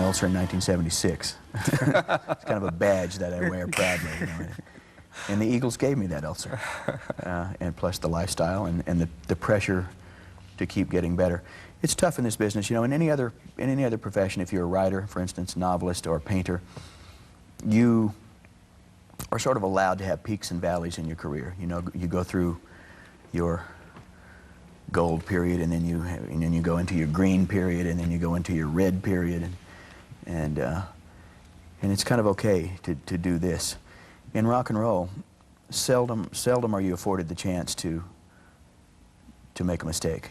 ulcer in 1976. It's kind of a badge that I wear proudly. You know. And the Eagles gave me that ulcer, and plus the lifestyle and the pressure to keep getting better. It's tough in this business, you know. In any other profession, if you're a writer, for instance, novelist or painter, you are sort of allowed to have peaks and valleys in your career. You know, you go through your gold period, and then you go into your green period, and then you go into your red period, and it's kind of okay to do this. In rock and roll, seldom are you afforded the chance to make a mistake.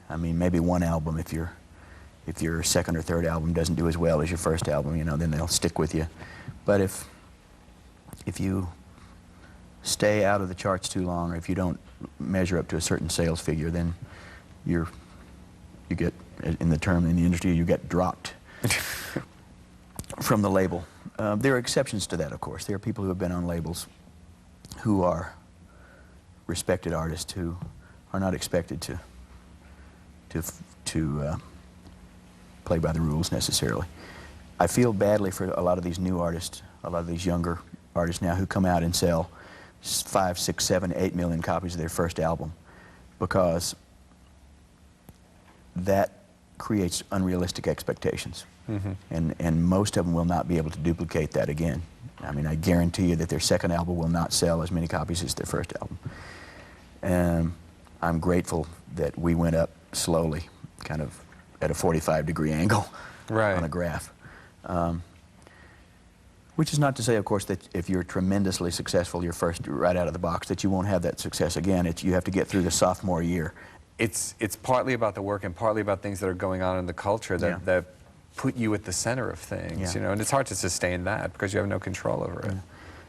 I mean, maybe one album, if your second or third album doesn't do as well as your first album, you know, then they'll stick with you. But if you stay out of the charts too long, or if you don't measure up to a certain sales figure, then you get, in the industry, you get dropped from the label. There are exceptions to that, of course. There are people who have been on labels who are respected artists who are not expected to play by the rules necessarily. I feel badly for a lot of these new artists, a lot of these younger artists now who come out and sell 5, 6, 7, 8 million copies of their first album, because that creates unrealistic expectations. Mm-hmm. And most of them will not be able to duplicate that again. I mean, I guarantee you that their second album will not sell as many copies as their first album. And I'm grateful that we went up slowly, kind of at a 45-degree angle on a graph. Which is not to say, of course, that if you're tremendously successful right out of the box, that you won't have that success again. You have to get through the sophomore year. It's partly about the work and partly about things that are going on in the culture that put you at the center of things, you know, and it's hard to sustain that because you have no control over it.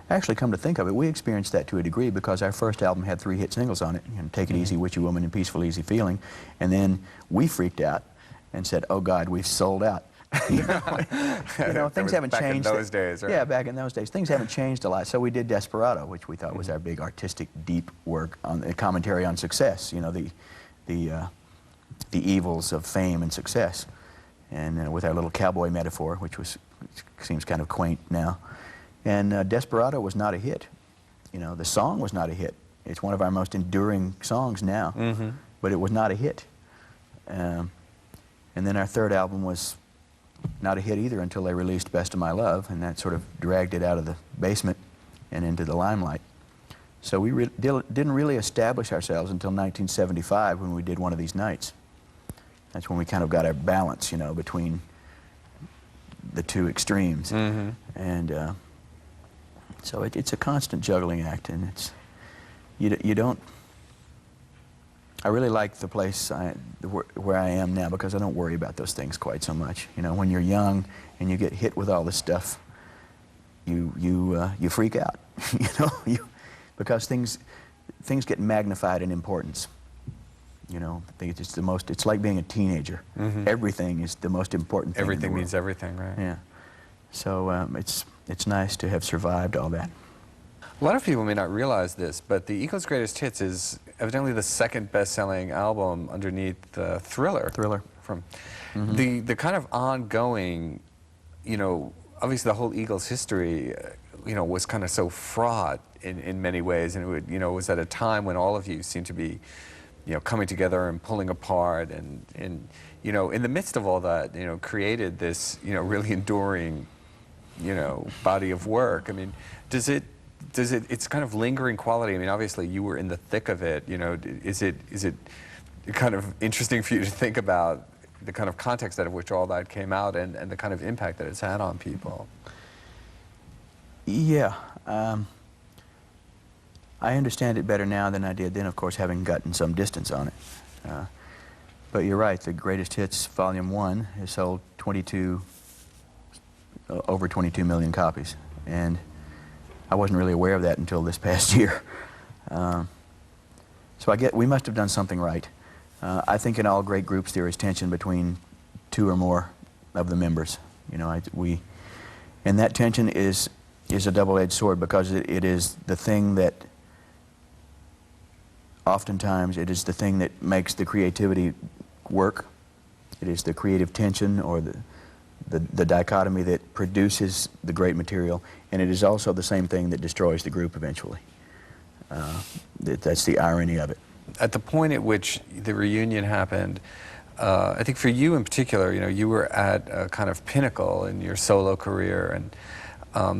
Actually, come to think of it, we experienced that to a degree because our first album had 3 hit singles on it, you know, Take It Easy, Witchy Woman, and Peaceful Easy Feeling, and then we freaked out and said, oh God, we've sold out. You know, things haven't changed. Back in those days, right? Yeah, back in those days. Things haven't changed a lot. So we did Desperado, which we thought was our big artistic, deep work on the commentary on success. You know, the evils of fame and success, and with our little cowboy metaphor, which seems kind of quaint now. And Desperado was not a hit. You know, the song was not a hit. It's one of our most enduring songs now, but it was not a hit. And then our third album was not a hit either until they released Best of My Love, and that sort of dragged it out of the basement and into the limelight. So we didn't really establish ourselves until 1975 when we did One of These Nights. That's when we kind of got our balance, you know, between the two extremes. And so it's a constant juggling act, and you don't. I really like the place where I am now because I don't worry about those things quite so much. You know, when you're young and you get hit with all this stuff, you freak out. You know, because things get magnified in importance. You know, I think it's like being a teenager. Everything is the most important thing. Everything means everything, right? Yeah. So it's nice to have survived all that. A lot of people may not realize this, but the Eagles' Greatest Hits is evidently the second best-selling album underneath Thriller. From the kind of ongoing, you know, obviously the whole Eagles history, you know, was kind of so fraught in many ways, and it was at a time when all of you seemed to be, you know, coming together and pulling apart, and you know, in the midst of all that, you know, created this, you know, really enduring, you know, body of work. I mean, it's kind of lingering quality. I mean, obviously you were in the thick of it, you know, is it kind of interesting for you to think about the kind of context out of which all that came out and the kind of impact that it's had on people? Yeah. I understand it better now than I did then, of course, having gotten some distance on it. But you're right, the Greatest Hits Volume 1 has sold over 22 million copies. And I wasn't really aware of that until this past year. So we must have done something right. I think in all great groups there is tension between 2 or more of the members. You know, and that tension is a double-edged sword because it is the thing that oftentimes it is the thing that makes the creativity work. It is the creative tension or the dichotomy that produces the great material, and it is also the same thing that destroys the group eventually. That's the irony of it. At the point at which the reunion happened, I think for you in particular, you know, you were at a kind of pinnacle in your solo career, and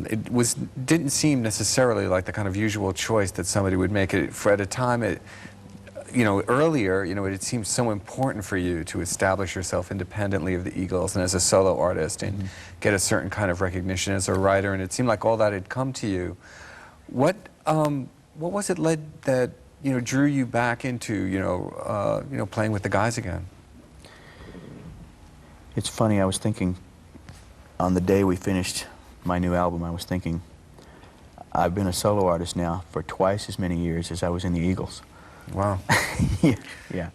it didn't seem necessarily like the kind of usual choice that somebody would make. It for at a time, you know, earlier, you know, it seemed so important for you to establish yourself independently of the Eagles and as a solo artist and get a certain kind of recognition as a writer, and it seemed like all that had come to you. What was it that you know drew you back into you know playing with the guys again? It's funny, I was thinking on the day we finished my new album, I was thinking, I've been a solo artist now for twice as many years as I was in the Eagles. Wow. Yeah.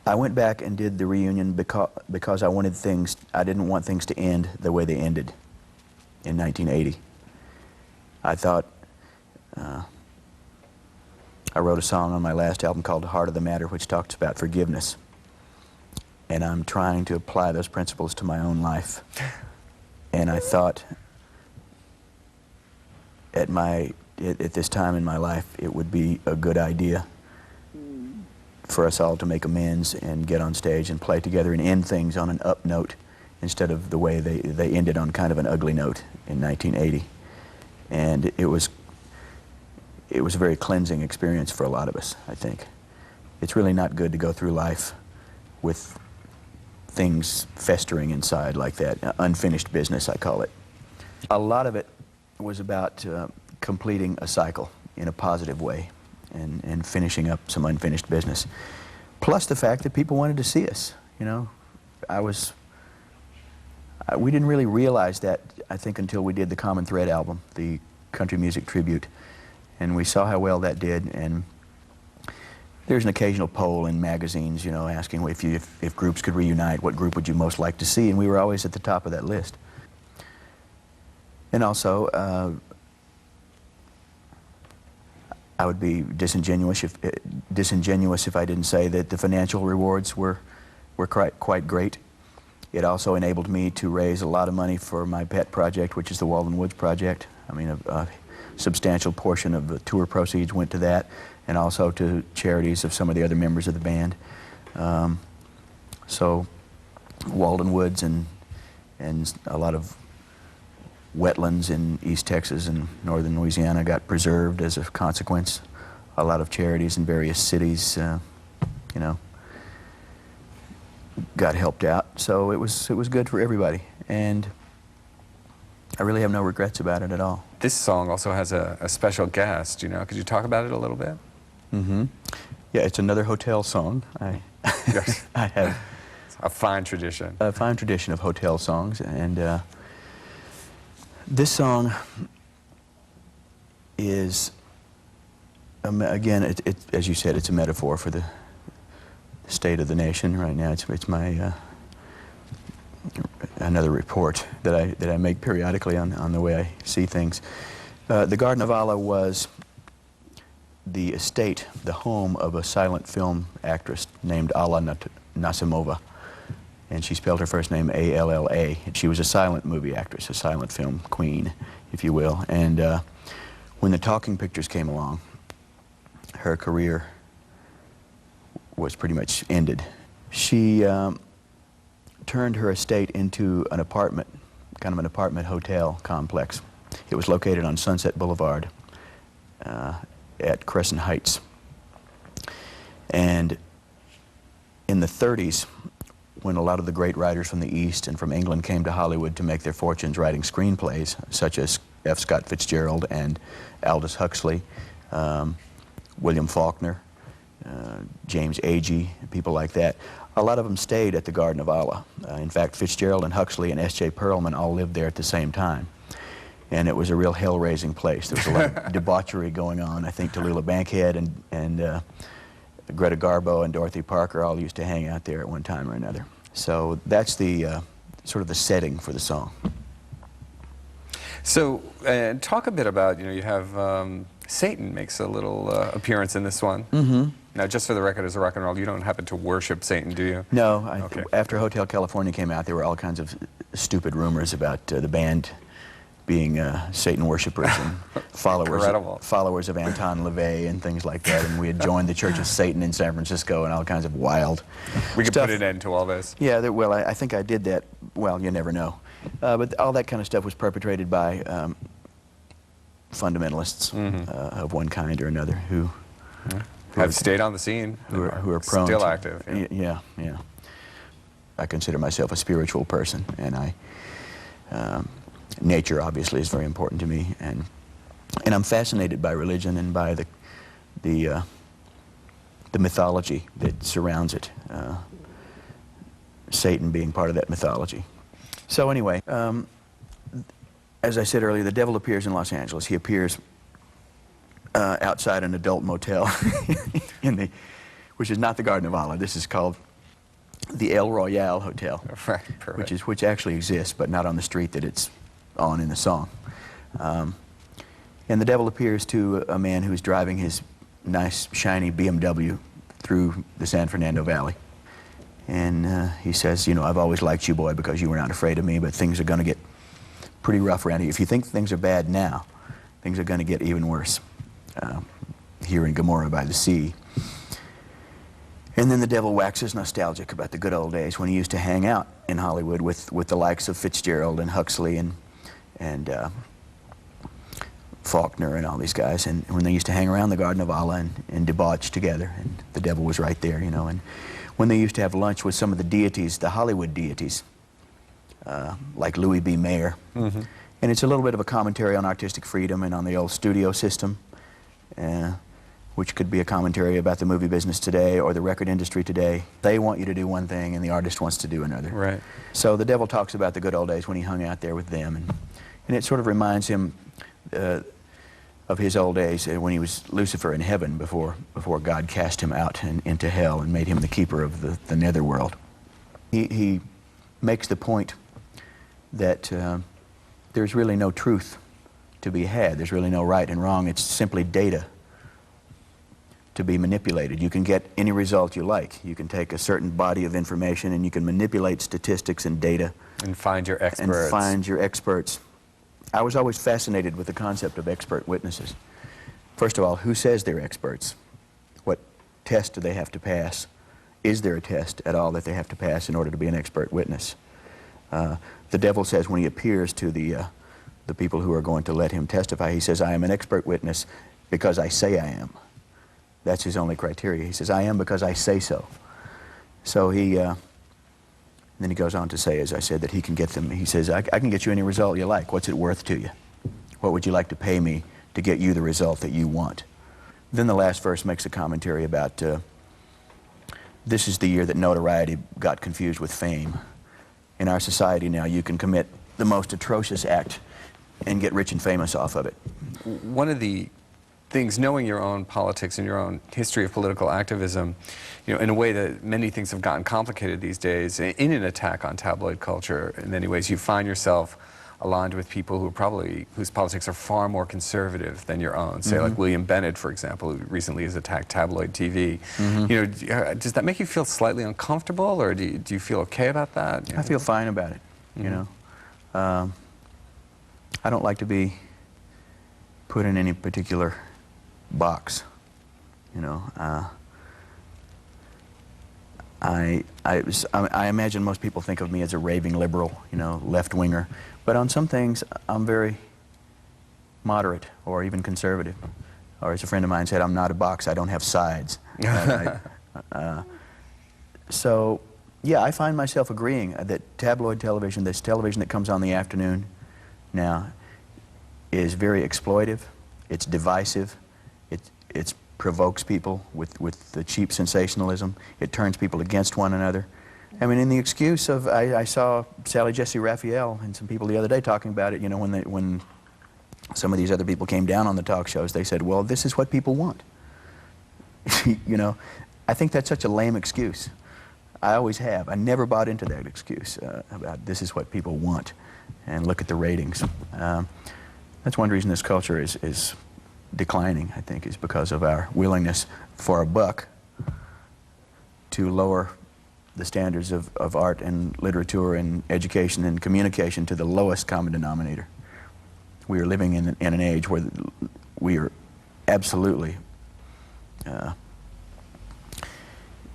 I went back and did the reunion because I didn't want things to end the way they ended in 1980. I thought, I wrote a song on my last album called The Heart of the Matter, which talks about forgiveness. And I'm trying to apply those principles to my own life. And I thought at this time in my life, it would be a good idea for us all to make amends and get on stage and play together and end things on an up note instead of the way they ended on kind of an ugly note in 1980. And it was a very cleansing experience for a lot of us, I think. It's really not good to go through life with things festering inside like that, unfinished business, I call it. A lot of it was about completing a cycle in a positive way and finishing up some unfinished business. Plus the fact that people wanted to see us, you know. We didn't really realize that, I think, until we did the Common Thread album, the country music tribute, and we saw how well that did. And there's an occasional poll in magazines, you know, asking if groups could reunite, what group would you most like to see, and we were always at the top of that list. And also, I would be disingenuous if I didn't say that the financial rewards were quite great. It also enabled me to raise a lot of money for my pet project, which is the Walden Woods Project. I mean, a substantial portion of the tour proceeds went to that, and also to charities of some of the other members of the band. So Walden Woods and a lot of wetlands in East Texas and northern Louisiana got preserved as a consequence. A lot of charities in various cities, you know, got helped out. So it was good for everybody, and I really have no regrets about it at all. This song also has a special guest, you know. Could you talk about it a little bit? Yeah, it's another hotel song. Yes. I have a fine tradition. A fine tradition of hotel songs, and this song is, again, as you said, it's a metaphor for the state of the nation right now. It's my another report that I make periodically on the way I see things. The Garden of Allah was the estate, the home of a silent film actress named Alla Nasimova, and she spelled her first name A-L-L-A. She was a silent movie actress, a silent film queen, if you will. And when the talking pictures came along, her career was pretty much ended. She turned her estate into an apartment, kind of an apartment hotel complex. It was located on Sunset Boulevard at Crescent Heights. And in the 30s, when a lot of the great writers from the East and from England came to Hollywood to make their fortunes writing screenplays, such as F. Scott Fitzgerald and Aldous Huxley, William Faulkner, James Agee, people like that, a lot of them stayed at the Garden of Allah. In fact, Fitzgerald and Huxley and S.J. Perelman all lived there at the same time. And it was a real hell-raising place. There was a lot of debauchery going on. I think Tallulah Bankhead and Greta Garbo and Dorothy Parker all used to hang out there at one time or another. So that's the sort of the setting for the song. So talk a bit about, you know, you have Satan makes a little appearance in this one. Mm-hmm. Now, just for the record, as a rock and roll, you don't happen to worship Satan, do you? No. Okay. After Hotel California came out, there were all kinds of stupid rumors about the band being Satan worshipers and followers of Anton LaVey and things like that. And we had joined the Church of Satan in San Francisco and all kinds of wild We could stuff. put an end to all this. Yeah, well, I think I did that. Well, you never know. But all that kind of stuff was perpetrated by fundamentalists of one kind or another who have stayed on the scene, who are prone still to, active. Yeah. I consider myself a spiritual person, and nature obviously is very important to me, and I'm fascinated by religion and by the mythology that surrounds it. Satan being part of that mythology. So anyway, as I said earlier, the devil appears in Los Angeles. He appears outside an adult motel, which is not the Garden of Allah. This is called the El Royale Hotel, Right, perfect. which actually exists, but not on the street that it's on in the song. And the devil appears to a man who's driving his nice, shiny BMW through the San Fernando Valley. And he says, you know, I've always liked you, boy, because you were not afraid of me, but things are going to get pretty rough around here. If you think things are bad now, things are going to get even worse here in Gomorrah by the sea. And then the devil waxes nostalgic about the good old days when he used to hang out in Hollywood with the likes of Fitzgerald and Huxley and Faulkner and all these guys, and when they used to hang around the Garden of Allah and debauch together, and the devil was right there, you know. And when they used to have lunch with some of the deities, the Hollywood deities, like Louis B. Mayer. Mm-hmm. And it's a little bit of a commentary on artistic freedom and on the old studio system, which could be a commentary about the movie business today or the record industry today. They want you to do one thing and the artist wants to do another. Right. So the devil talks about the good old days when he hung out there with them, and it sort of reminds him of his old days when he was Lucifer in heaven before God cast him out into hell and made him the keeper of the netherworld. He makes the point that there's really no truth to be had. There's really no right and wrong. It's simply data to be manipulated. You can get any result you like. You can take a certain body of information and you can manipulate statistics and data. And find your experts. And find your experts. I was always fascinated with the concept of expert witnesses. First of all, who says they're experts? What test do they have to pass? Is there a test at all that they have to pass in order to be an expert witness? The devil says when he appears to the people who are going to let him testify, he says, I am an expert witness because I say I am. That's his only criteria. He says, I am because I say so. So then he goes on to say, as I said, that he can get them. He says, I can get you any result you like. What's it worth to you? What would you like to pay me to get you the result that you want? Then the last verse makes a commentary about this is the year that notoriety got confused with fame. In our society now, you can commit the most atrocious act and get rich and famous off of it. One of the things, knowing your own politics and your own history of political activism, you know, in a way that many things have gotten complicated these days, in an attack on tabloid culture, in many ways, you find yourself aligned with people whose politics are far more conservative than your own. Say, like William Bennett, for example, who recently has attacked tabloid TV. You know, does that make you feel slightly uncomfortable, or do you feel okay about that? I feel fine about it, you know. I don't like to be put in any particular box, you know. I imagine most people think of me as a raving liberal, you know, left-winger, but on some things I'm very moderate or even conservative. Or as a friend of mine said, I'm not a box, I don't have sides. So, yeah, I find myself agreeing that tabloid television, this television that comes on the afternoon now, is very exploitive, it's divisive, it provokes people with the cheap sensationalism, it turns people against one another. I mean, in the excuse of, I saw Sally Jesse Raphael and some people the other day talking about it, you know, when some of these other people came down on the talk shows, they said, well, this is what people want. You know, I think that's such a lame excuse. I always have. I never bought into that excuse about this is what people want, and look at the ratings. That's one reason this culture is declining, I think, is because of our willingness for a buck to lower the standards of art and literature and education and communication to the lowest common denominator. We are living in an age where we are absolutely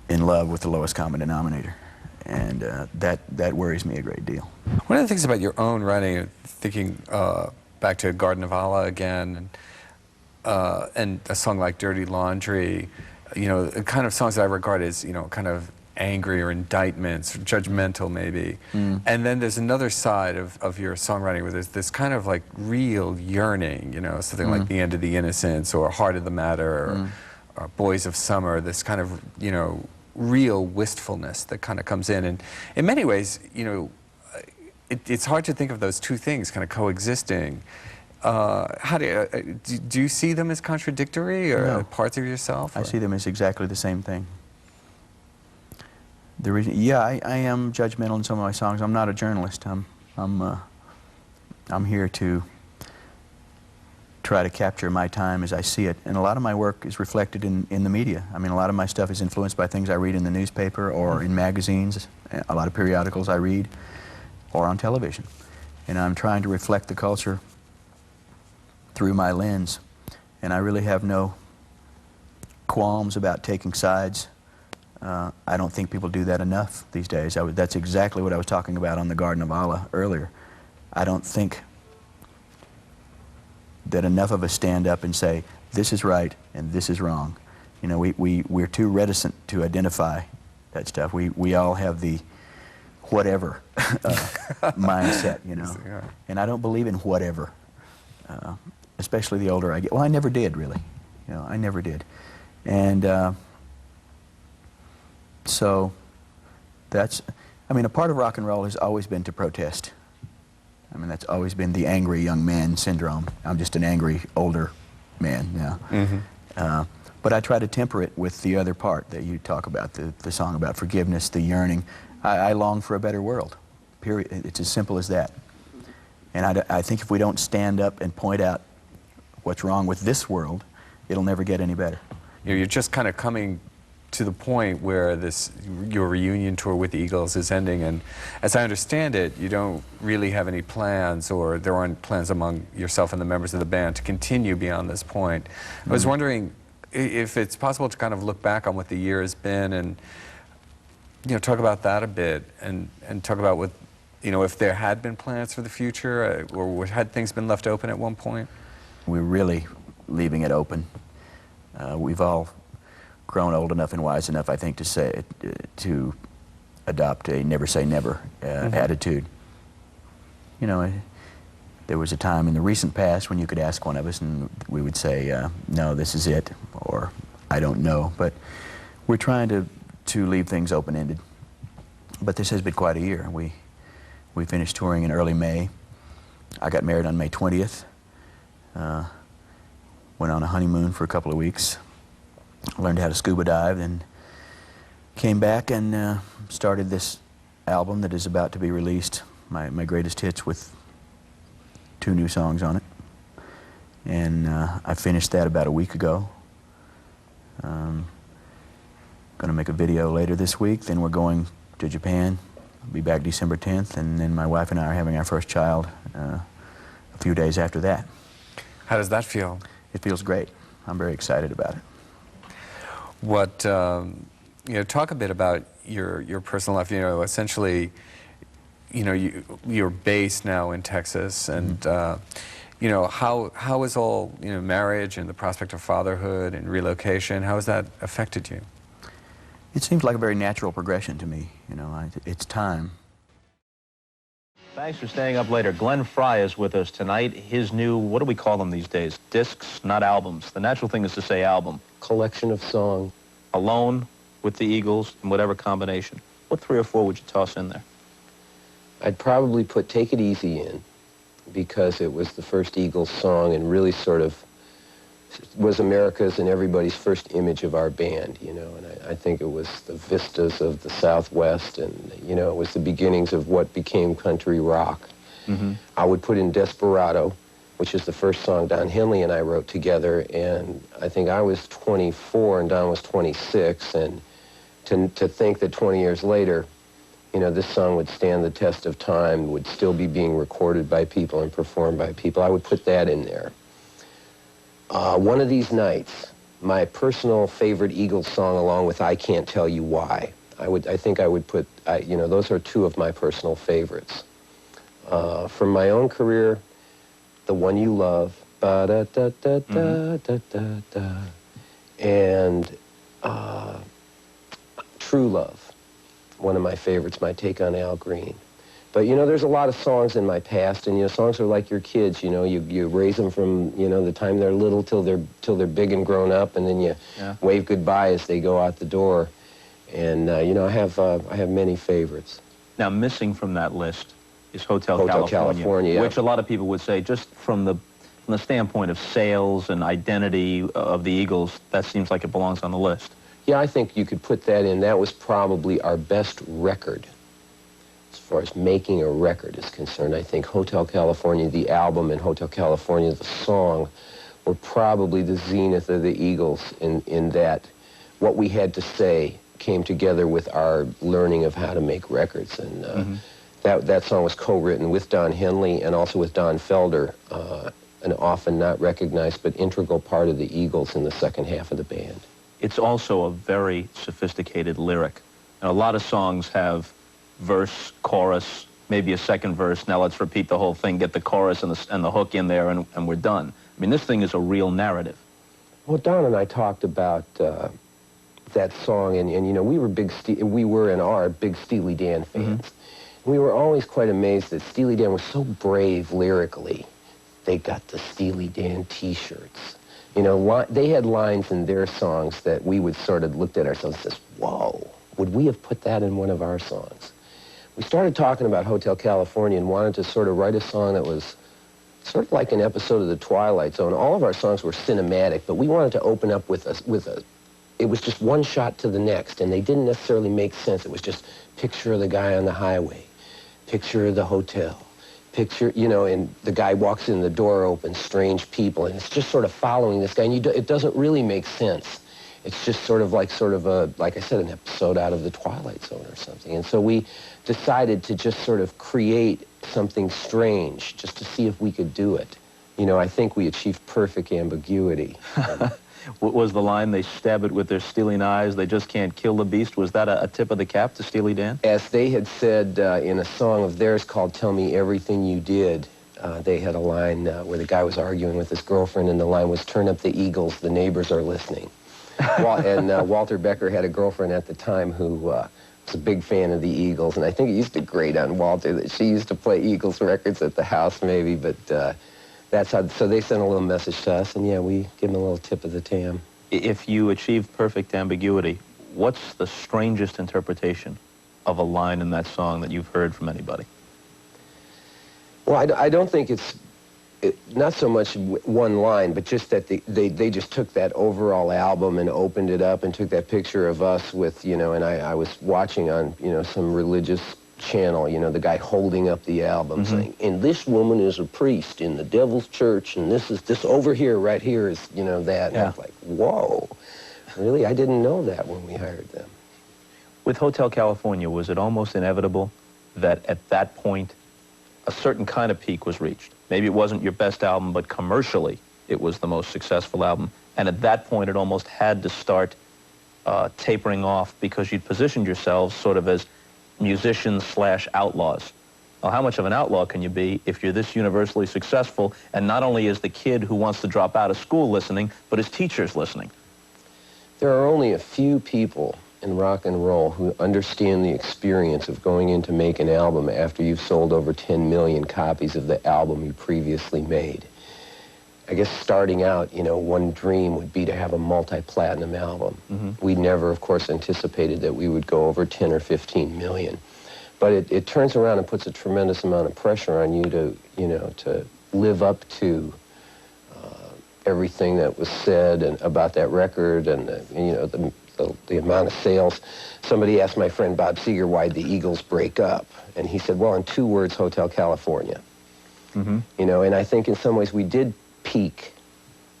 in love with the lowest common denominator, and that worries me a great deal. One of the things about your own writing, thinking back to Garden of Allah again, and a song like Dirty Laundry, you know, the kind of songs that I regard as, you know, kind of angry or indictments, or judgmental maybe. And then there's another side of your songwriting where there's this kind of like real yearning, you know, something like The End of the Innocents or Heart of the Matter or Boys of Summer, this kind of, you know, real wistfulness that kind of comes in. And in many ways, you know, it's hard to think of those two things kind of coexisting. How do you see them as contradictory or No. parts of yourself? I see them as exactly the same thing. The reason, yeah, I am judgmental in some of my songs. I'm not a journalist. I'm here to try to capture my time as I see it, and a lot of my work is reflected in the media. I mean, a lot of my stuff is influenced by things I read in the newspaper or in magazines, a lot of periodicals I read, or on television. And I'm trying to reflect the culture through my lens, and I really have no qualms about taking sides. I don't think people do that enough these days. That's exactly what I was talking about on the Garden of Allah earlier. I don't think that enough of us stand up and say, this is right and this is wrong. You know, we're too reticent to identify that stuff. We all have the whatever mindset, you know. And I don't believe in whatever, especially the older I get. Well, I never did, really. You know, I never did. And so that's, I mean, a part of rock and roll has always been to protest. I mean, that's always been the angry young man syndrome. I'm just an angry older man now. But I try to temper it with the other part that you talk about, the song about forgiveness, the yearning. I long for a better world, period. It's as simple as that. And I think if we don't stand up and point out what's wrong with this world, it'll never get any better. You're just kind of coming to the point where your reunion tour with the Eagles is ending, and as I understand it, you don't really have any plans, or there aren't plans among yourself and the members of the band to continue beyond this point. I was wondering if it's possible to kind of look back on what the year has been and, you know, talk about that a bit, and talk about what, you know, if there had been plans for the future, or had things been left open at one point? We're really leaving it open. We've all grown old enough and wise enough, I think, to adopt a never say never attitude. You know, there was a time in the recent past when you could ask one of us and we would say, no, this is it, or I don't know. But we're trying to leave things open-ended. But this has been quite a year. We finished touring in early May. I got married on May 20th. Went on a honeymoon for a couple of weeks. Learned how to scuba dive, and came back and started this album that is about to be released, my greatest hits, with 2 new songs on it. And I finished that about a week ago. Going to make a video later this week, then we're going to Japan. I'll be back December 10th, and then my wife and I are having our first child a few days after that. How does that feel? It feels great. I'm very excited about it. What, you know, talk a bit about your personal life. You know, essentially, you know, you're based now in Texas, and you know, how is all, you know, marriage and the prospect of fatherhood and relocation, how has that affected you? It seems like a very natural progression to me. You know, it's time. Thanks for staying up later. Glenn Frey is with us tonight. His new, what do we call them these days? Discs, not albums. The natural thing is to say album. Collection of songs. Alone, with the Eagles, in whatever combination. What 3 or 4 would you toss in there? I'd probably put Take It Easy in, because it was the first Eagles song and really sort of was America's and everybody's first image of our band, you know, and I think it was the vistas of the Southwest, and, you know, it was the beginnings of what became country rock. I would put in Desperado, which is the first song Don Henley and I wrote together. And I think I was 24 and Don was 26. And to think that 20 years later, you know, this song would stand the test of time, would still be being recorded by people and performed by people, I would put that in there. One of These Nights, my personal favorite Eagles song, along with I Can't Tell You Why. I think I would put, you know, those are two of my personal favorites. From my own career, The One You Love, ba-da-da-da-da-da-da-da, and True Love, one of my favorites, my take on Al Green. But, you know, there's a lot of songs in my past, and, you know, songs are like your kids, you know, you raise them from, you know, the time they're little till they're big and grown up, and then you wave goodbye as they go out the door. And, you know, I have many favorites. Now, missing from that list is Hotel California, yeah. which a lot of people would say, just from the standpoint of sales and identity of the Eagles, that seems like it belongs on the list. Yeah, I think you could put that in. That was probably our best record. As far as making a record is concerned, I think Hotel California, the album, and Hotel California, the song, were probably the zenith of the Eagles in that what we had to say came together with our learning of how to make records. And that song was co-written with Don Henley and also with Don Felder, an often not recognized but integral part of the Eagles in the second half of the band. It's also a very sophisticated lyric. And a lot of songs have verse, chorus, maybe a second verse. Now let's repeat the whole thing, get the chorus and the hook in there, and we're done. I mean, this thing is a real narrative. Well, Don and I talked about that song, and you know, we were and are big Steely Dan fans. We were always quite amazed that Steely Dan was so brave lyrically. They got the Steely Dan T-shirts. You know, they had lines in their songs that we would sort of looked at ourselves and says, whoa, would we have put that in one of our songs? We started talking about Hotel California and wanted to sort of write a song that was sort of like an episode of The Twilight Zone. All of our songs were cinematic, but we wanted to open up with it was just one shot to the next, and they didn't necessarily make sense. It was just picture of the guy on the highway, picture of the hotel, picture, you know, and the guy walks in, the door opens, strange people, and it's just sort of following this guy, and it doesn't really make sense. It's just sort of, like I said, an episode out of The Twilight Zone or something. And so we decided to just sort of create something strange, just to see if we could do it. You know, I think we achieved perfect ambiguity. What was the line, they stab it with their stealing eyes, they just can't kill the beast? Was that a tip of the cap to Steely Dan? As they had said in a song of theirs called Tell Me Everything You Did, they had a line where the guy was arguing with his girlfriend, and the line was, turn up the Eagles, the neighbors are listening. And Walter Becker had a girlfriend at the time who was a big fan of the Eagles, and I think it used to grate on Walter that she used to play Eagles records at the house maybe, but that's how, so they sent a little message to us, and yeah, we give them a little tip of the tam. If you achieved perfect ambiguity, what's the strangest interpretation of a line in that song that you've heard from anybody? Well, I don't think it's not so much one line, but just that they just took that overall album and opened it up and took that picture of us with, you know, and I was watching on, you know, some religious channel, you know, the guy holding up the album saying, and this woman is a priest in the devil's church, and this over here, right here is, you know, that. And I was like, whoa, really? I didn't know that when we hired them. With Hotel California, was it almost inevitable that at that point a certain kind of peak was reached? Maybe it wasn't your best album, but commercially it was the most successful album. And at that point it almost had to start tapering off because you'd positioned yourselves sort of as musicians / outlaws. Well, how much of an outlaw can you be if you're this universally successful, and not only is the kid who wants to drop out of school listening, but his teacher's listening? There are only a few people in rock and roll who understand the experience of going in to make an album after you've sold over 10 million copies of the album you previously made. I guess starting out, you know, one dream would be to have a multi-platinum album. We never, of course, anticipated that we would go over 10 or 15 million. But it turns around and puts a tremendous amount of pressure on you to, you know, to live up to everything that was said and about that record, and you know, the amount of sales. Somebody asked my friend Bob Seger why the Eagles break up, and he said, well, in 2 words, Hotel California. You know, and I think in some ways we did peak,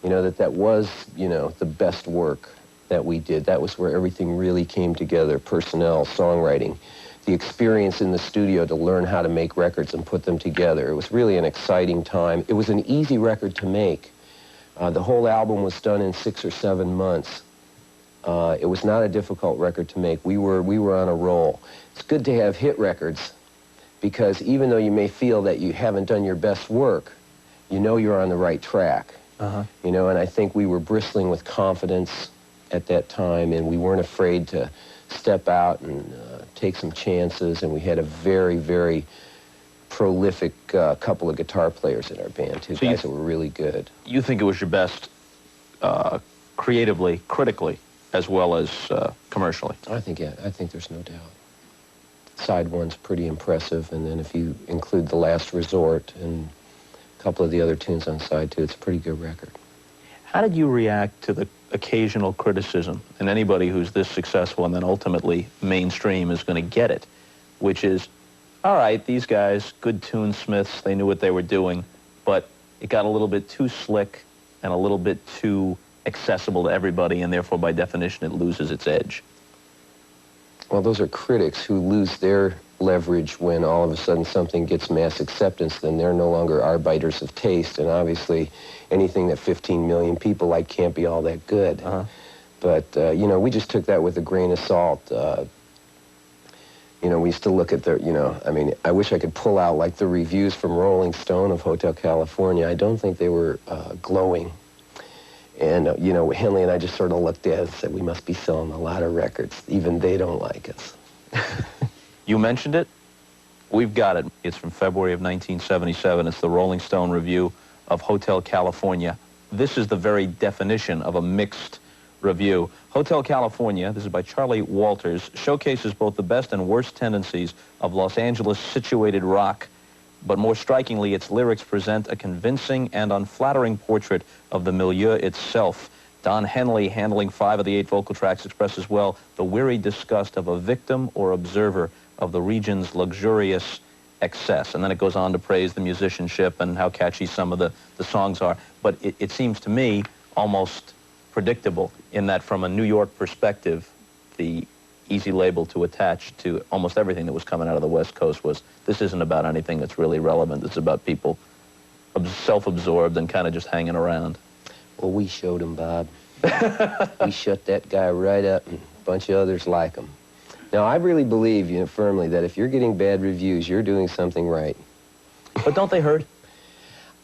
you know, that was, you know, the best work that we did. That was where everything really came together, personnel, songwriting, the experience in the studio to learn how to make records and put them together. It was really an exciting time. It was an easy record to make. The whole album was done in 6 or 7 months. It was not a difficult record to make. We were on a roll. It's good to have hit records because even though you may feel that you haven't done your best work, you know you're on the right track. You know, and I think we were bristling with confidence at that time, and we weren't afraid to step out and take some chances, and we had a very, very prolific couple of guitar players in our band, two guys that were really good. You think it was your best creatively, critically, as well as commercially? I think there's no doubt. Side one's pretty impressive, and then if you include The Last Resort and a couple of the other tunes on side two, it's a pretty good record. How did you react to the occasional criticism, and anybody who's this successful and then ultimately mainstream is going to get it, which is, all right, these guys, good tunesmiths, they knew what they were doing, but it got a little bit too slick and a little bit too accessible to everybody, and therefore, by definition, it loses its edge? Well, those are critics who lose their leverage when all of a sudden something gets mass acceptance. Then they're no longer arbiters of taste, and obviously anything that 15 million people like can't be all that good. But, you know, we just took that with a grain of salt. You know, we used to look at the, you know, I mean, I wish I could pull out, like, the reviews from Rolling Stone of Hotel California. I don't think they were glowing. And, you know, Henley and I just sort of looked at it and said, we must be selling a lot of records. Even they don't like us. You mentioned it. We've got it. It's from February of 1977. It's the Rolling Stone review of Hotel California. This is the very definition of a mixed review. Hotel California, this is by Charlie Walters, showcases both the best and worst tendencies of Los Angeles situated rock, but more strikingly, its lyrics present a convincing and unflattering portrait of the milieu itself. Don Henley, handling 5 of the 8 vocal tracks, expresses well the weary disgust of a victim or observer of the region's luxurious excess. And then it goes on to praise the musicianship and how catchy some of the songs are. But it seems to me almost predictable in that from a New York perspective, the easy label to attach to almost everything that was coming out of the West Coast was, this isn't about anything that's really relevant. It's about people self-absorbed and kind of just hanging around. Well, we showed him, Bob. We shut that guy right up, and a bunch of others like him. Now, I really believe, you know, firmly that if you're getting bad reviews, you're doing something right. But don't they hurt?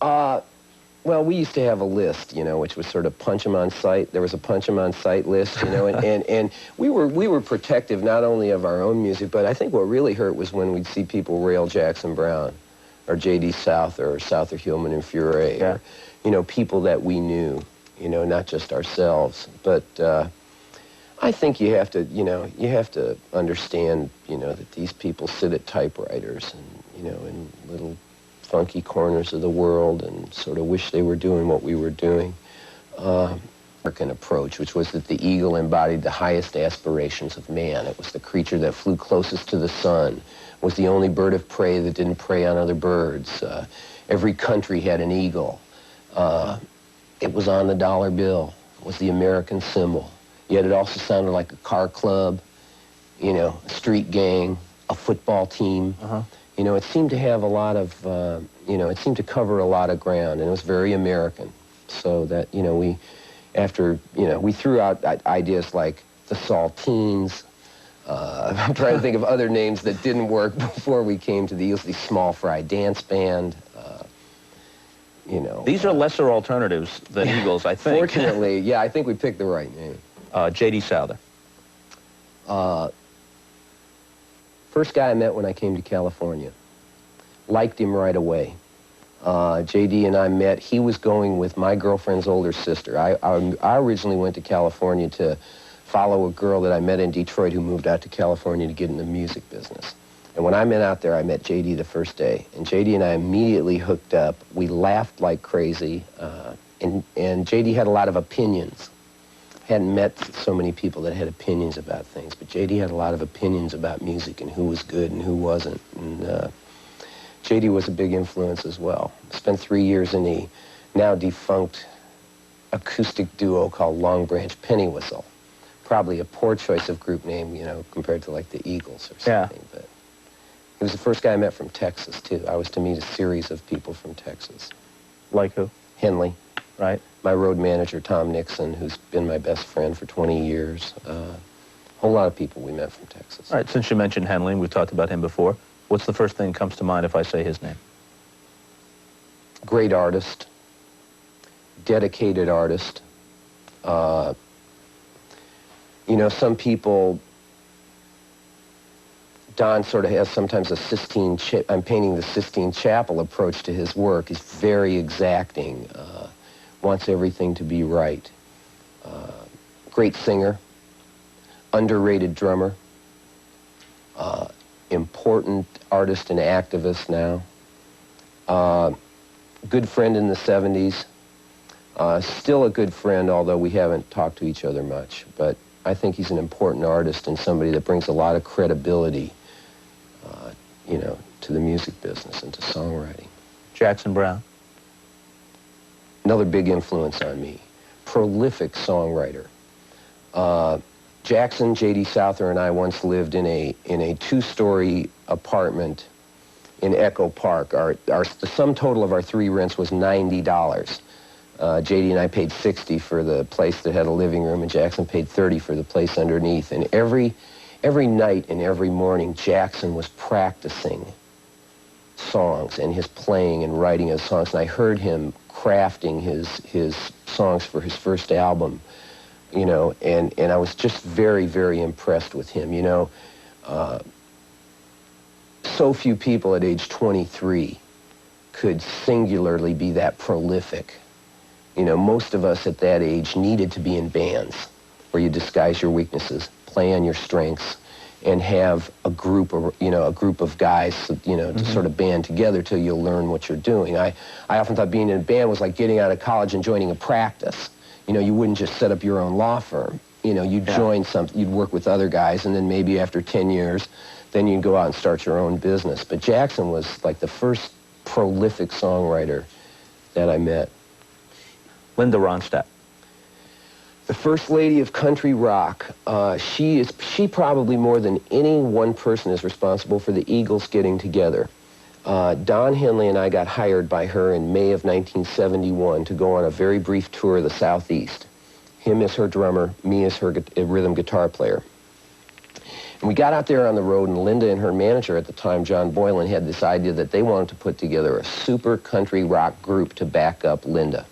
Well, we used to have a list, you know, which was sort of punch 'em on sight. There was a punch 'em on sight list, you know, and we were protective not only of our own music, but I think what really hurt was when we'd see people rail Jackson Browne or J.D. Souther or Souther, Hillman, and Furay, or, you know, people that we knew, you know, not just ourselves. But I think you have to, you know, you have to understand, you know, that these people sit at typewriters and, you know, in little funky corners of the world and sort of wish they were doing what we were doing. American approach, which was that the eagle embodied the highest aspirations of man. It was the creature that flew closest to the sun, was the only bird of prey that didn't prey on other birds. Every country had an eagle. It was on the dollar bill. It was the American symbol. Yet it also sounded like a car club, you know, a street gang, a football team. You know, it seemed to have a lot of, you know, it seemed to cover a lot of ground, and it was very American. So that, you know, we, after, you know, we threw out ideas like the Saltines. I'm trying to think of other names that didn't work before we came to the Eagles, the Small Fry Dance Band. You know. These are lesser alternatives than Eagles, I think. Fortunately, yeah, I think we picked the right name. J.D. Souther. First guy I met when I came to California. Liked him right away. J.D. and I met. He was going with my girlfriend's older sister. I originally went to California to follow a girl that I met in Detroit who moved out to California to get in the music business. And when I went out there, I met J.D. the first day. And J.D. and I immediately hooked up. We laughed like crazy. And J.D. had a lot of opinions. Hadn't met so many people that had opinions about things, but J.D. had a lot of opinions about music and who was good and who wasn't. And J.D. was a big influence as well. Spent 3 years in the now defunct acoustic duo called Long Branch Pennywhistle. Probably a poor choice of group name, you know, compared to like the Eagles or something. Yeah. But he was the first guy I met from Texas, too. I was to meet a series of people from Texas. Like who? Henley. Right. My road manager, Tom Nixon, who's been my best friend for 20 years. A whole lot of people we met from Texas. All right, since you mentioned Henley, we've talked about him before, what's the first thing that comes to mind if I say his name? Great artist. Dedicated artist. You know, some people, Don sort of has sometimes a Sistine, I'm painting the Sistine Chapel approach to his work. He's very exacting, wants everything to be right. Great singer, underrated drummer, important artist and activist now. Good friend in the 70s. Still a good friend, although we haven't talked to each other much. But I think he's an important artist and somebody that brings a lot of credibility, you know, to the music business and to songwriting. Jackson Browne. Another big influence on me. Prolific songwriter. Jackson, J.D. Souther, and I once lived in a two-story apartment in Echo Park. The sum total of our 3 rents was $90. J.D. and I paid $60 for the place that had a living room, and Jackson paid $30 for the place underneath. And every night and every morning, Jackson was practicing songs and his playing and writing his songs. And I heard him crafting his songs for his first album, you know, and I was just very, very impressed with him, you know. So few people at age 23 could singularly be that prolific. You know, most of us at that age needed to be in bands where you disguise your weaknesses, play on your strengths, and have a group of, you know, a group of guys, you know, to sort of band together till you learn what you're doing. I often thought being in a band was like getting out of college and joining a practice. You know, you wouldn't just set up your own law firm. You know, you'd join something, you'd work with other guys, and then maybe after 10 years, then you'd go out and start your own business. But Jackson was like the first prolific songwriter that I met. Linda Ronstadt. The first lady of country rock. She probably more than any one person is responsible for the Eagles getting together. Don Henley and I got hired by her in May of 1971 to go on a very brief tour of the Southeast. Him as her drummer, me as her rhythm guitar player. And we got out there on the road, and Linda and her manager at the time, John Boylan, had this idea that they wanted to put together a super country rock group to back up Linda.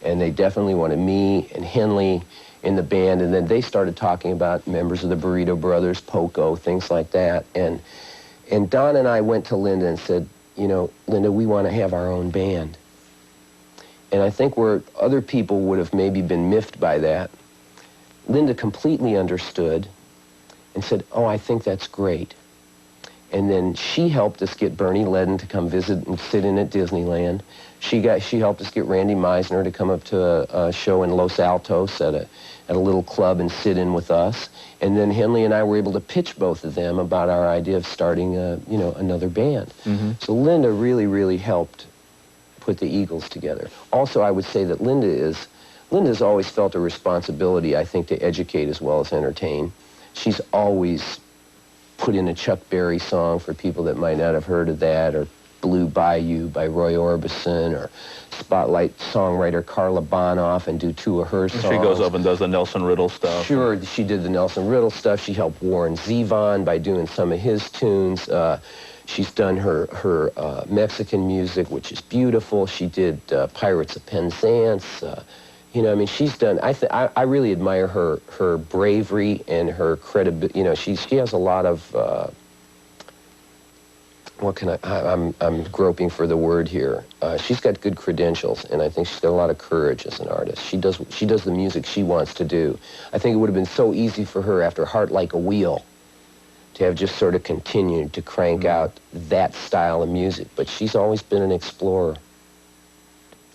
And they definitely wanted me and Henley in the band, and then they started talking about members of the Burrito Brothers, Poco, things like that. And Don and I went to Linda and said, you know, Linda, we want to have our own band. And I think where other people would have maybe been miffed by that, Linda completely understood and said, oh, I think that's great. And then she helped us get Bernie Ledden to come visit and sit in at Disneyland. She helped us get Randy Meisner to come up to a show in Los Altos at a little club and sit in with us. And then Henley and I were able to pitch both of them about our idea of starting you know, another band. So Linda really, really helped put the Eagles together. Also, I would say that Linda's always felt a responsibility, I think, to educate as well as entertain. She's always put in a Chuck Berry song for people that might not have heard of that, or Blue Bayou by Roy Orbison, or spotlight songwriter Carla Bonoff and do 2 of her songs. She goes up and does the Nelson Riddle stuff. Sure, she did the Nelson Riddle stuff. She helped Warren Zevon by doing some of his tunes. She's done her Mexican music, which is beautiful. She did Pirates of Penzance. You know, I mean, she's done, I really admire her bravery and her credibility. You know, she has a lot of, I'm groping for the word here. She's got good credentials, and I think she's got a lot of courage as an artist. She does the music she wants to do. I think it would have been so easy for her after Heart Like a Wheel to have just sort of continued to crank out that style of music, but she's always been an explorer.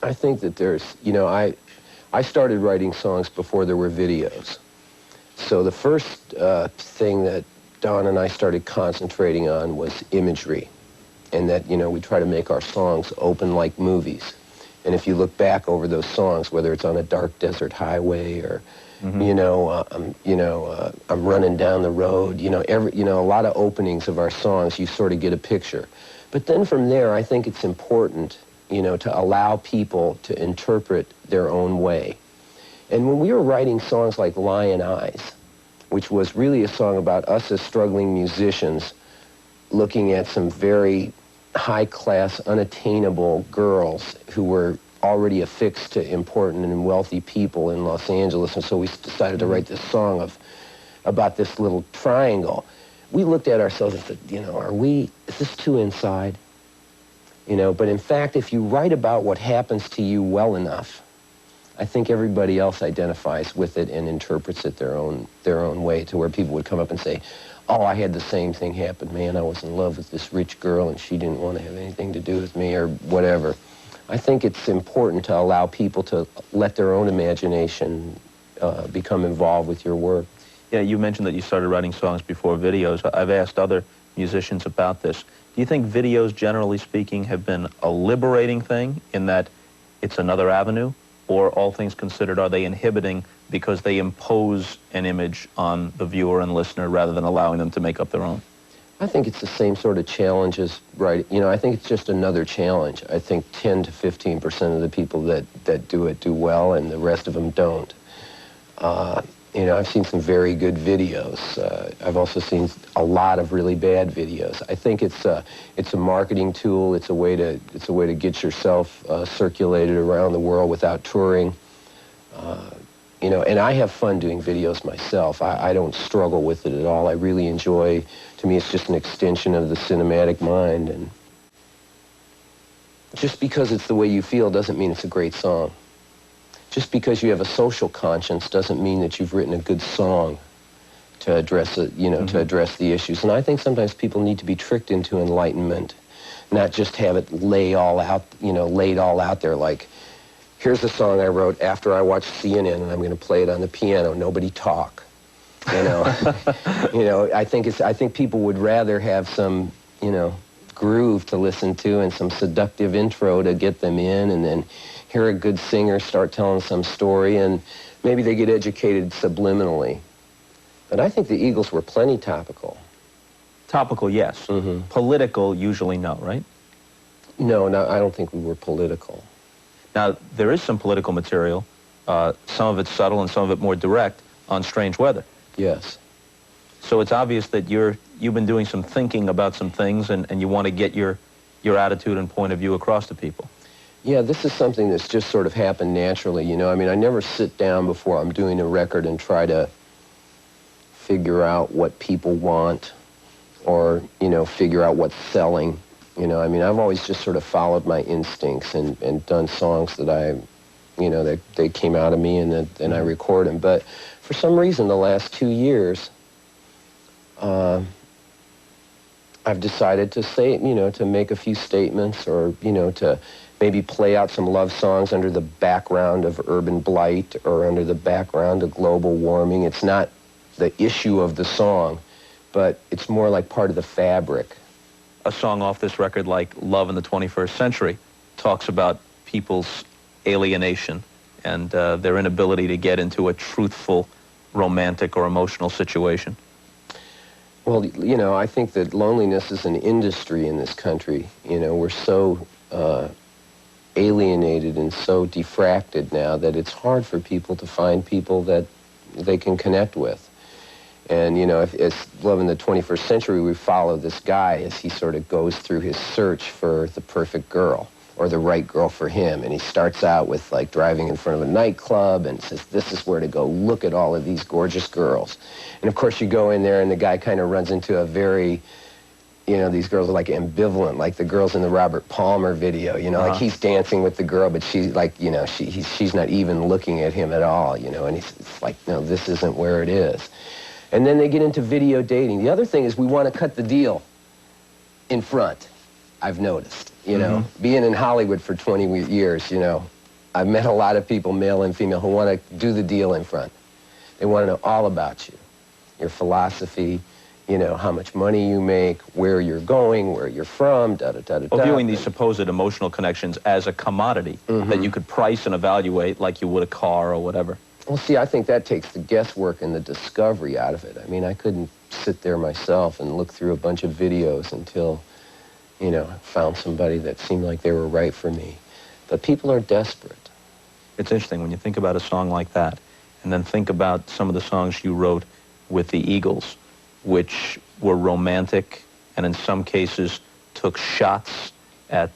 I think that there's, you know, I started writing songs before there were videos. So the first thing that Don and I started concentrating on was imagery. and that, you know, we try to make our songs open like movies. And if you look back over those songs, whether it's On a Dark Desert Highway or, I'm running down the road, a lot of openings of our songs, you sort of get a picture. But then from there, I think it's important, to allow people to interpret their own way. And when we were writing songs like Lion Eyes, which was really a song about us as struggling musicians looking at some very high-class, unattainable girls who were already affixed to important and wealthy people in Los Angeles, and so we decided to write this song about this little triangle. We looked at ourselves and said, is this too inside? But in fact, if you write about what happens to you well enough, I think everybody else identifies with it and interprets it their own way, to where people would come up and say, oh, I had the same thing happen, man, I was in love with this rich girl and she didn't want to have anything to do with me, or whatever. I think it's important to allow people to let their own imagination become involved with your work. Yeah, you mentioned that you started writing songs before videos. I've asked other musicians about this. Do you think videos, generally speaking, have been a liberating thing in that it's another avenue? Or, all things considered, are they inhibiting because they impose an image on the viewer and listener rather than allowing them to make up their own? I think it's the same sort of challenge as writing. I think it's just another challenge. I think 10 to 15% of the people that do it do well, and the rest of them don't. I've seen some very good videos. I've also seen a lot of really bad videos. I think it's a marketing tool. It's a way to get yourself circulated around the world without touring. And I have fun doing videos myself. I don't struggle with it at all. I really enjoy. To me, it's just an extension of the cinematic mind. And just because it's the way you feel doesn't mean it's a great song. Just because you have a social conscience doesn't mean that you've written a good song to address it, to address the issues. And I think sometimes people need to be tricked into enlightenment, not just have it laid all out there like, here's the song I wrote after I watched CNN, and I'm going to play it on the piano. Nobody talk. I think people would rather have some, groove to listen to and some seductive intro to get them in, and then hear a good singer start telling some story, and maybe they get educated subliminally. But I think the Eagles were plenty topical. Topical, yes. Political, usually no, right? No, I don't think we were political. Now, there is some political material, some of it subtle and some of it more direct, on Strange Weather. Yes. So it's obvious that you've been doing some thinking about some things, and you want to get your attitude and point of view across to people. Yeah, this is something that's just sort of happened naturally, I never sit down before I'm doing a record and try to figure out what people want or, figure out what's selling. I've always just sort of followed my instincts and done songs that they came out of me, and I record them. But for some reason, the last 2 years, I've decided to say, to make a few statements, or, to maybe play out some love songs under the background of urban blight or under the background of global warming. It's not the issue of the song, but it's more like part of the fabric. A song off this record like Love in the 21st Century talks about people's alienation and their inability to get into a truthful, romantic or emotional situation. Well, I think that loneliness is an industry in this country. We're so alienated and so diffracted now that it's hard for people to find people that they can connect with. And, if it's Love in the 21st Century, we follow this guy as he sort of goes through his search for the perfect girl, or the right girl for him. And he starts out with, like, driving in front of a nightclub and says, this is where to go. Look at all of these gorgeous girls. And, of course, you go in there and the guy kind of runs into a very, these girls are, like, ambivalent, like the girls in the Robert Palmer video, like he's dancing with the girl, but she's, like, she's not even looking at him at all, and it's like, no, this isn't where it is. And then they get into video dating. The other thing is we want to cut the deal in front, I've noticed. Being in Hollywood for 20 years, I've met a lot of people, male and female, who want to do the deal in front. They want to know all about you, your philosophy, you know, how much money you make, where you're going, where you're from, da-da-da-da-da. Well, viewing these supposed emotional connections as a commodity that you could price and evaluate like you would a car or whatever. Well, see, I think that takes the guesswork and the discovery out of it. I mean, I couldn't sit there myself and look through a bunch of videos until, you know, I found somebody that seemed like they were right for me. But people are desperate. It's interesting when you think about a song like that, and then think about some of the songs you wrote with the Eagles, which were romantic and in some cases took shots at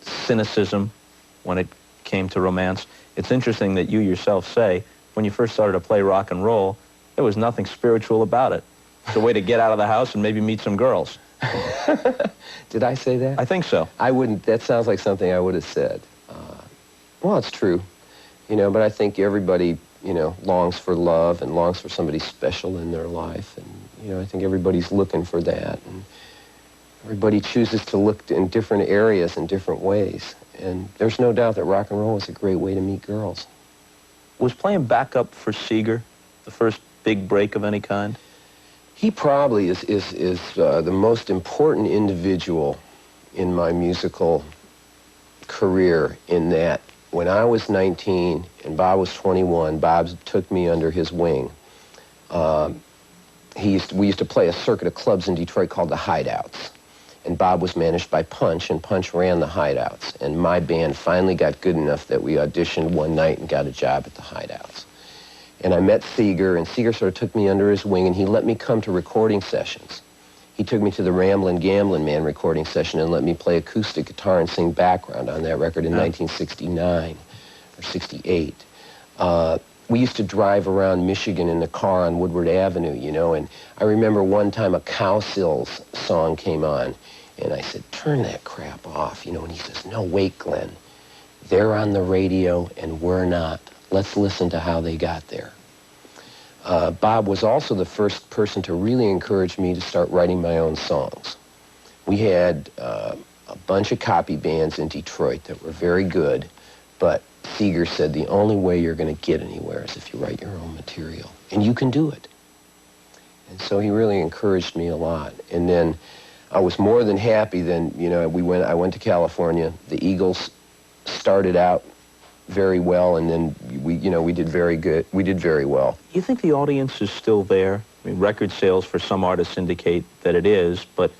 cynicism when it came to romance. It's interesting that you yourself say, when you first started to play rock and roll, there was nothing spiritual about it. It's a way to get out of the house and maybe meet some girls. Did I say that? I think so. I wouldn't, that sounds like something I would have said. Well, it's true, you know, but I think everybody, you know, longs for love and longs for somebody special in their life. And, you know, I think everybody's looking for that. And everybody chooses to look in different areas in different ways. And there's no doubt that rock and roll is a great way to meet girls. Was playing backup for Seeger the first big break of any kind? He probably is the most important individual in my musical career, in that when I was 19 and Bob was 21, Bob took me under his wing. We used to play a circuit of clubs in Detroit called the Hideouts. And Bob was managed by Punch, and Punch ran the Hideouts. And my band finally got good enough that we auditioned one night and got a job at the Hideouts. And I met Seeger, and Seeger sort of took me under his wing, and he let me come to recording sessions. He took me to the Ramblin' Gamblin' Man recording session and let me play acoustic guitar and sing background on that record in 1969 or 68. We used to drive around Michigan in the car on Woodward Avenue, you know, and I remember one time a Cowsills song came on, and I said, turn that crap off, you know, and he says, no, wait, Glenn. They're on the radio and we're not. Let's listen to how they got there. Bob was also the first person to really encourage me to start writing my own songs. We had a bunch of copy bands in Detroit that were very good, but Seeger said the only way you're going to get anywhere is if you write your own material, and you can do it. And so he really encouraged me a lot. And then I was more than happy. Then, you know, I went to California. The Eagles started out very well, and then we did very good. We did very well. You think the audience is still there? I mean, record sales for some artists indicate that it is, but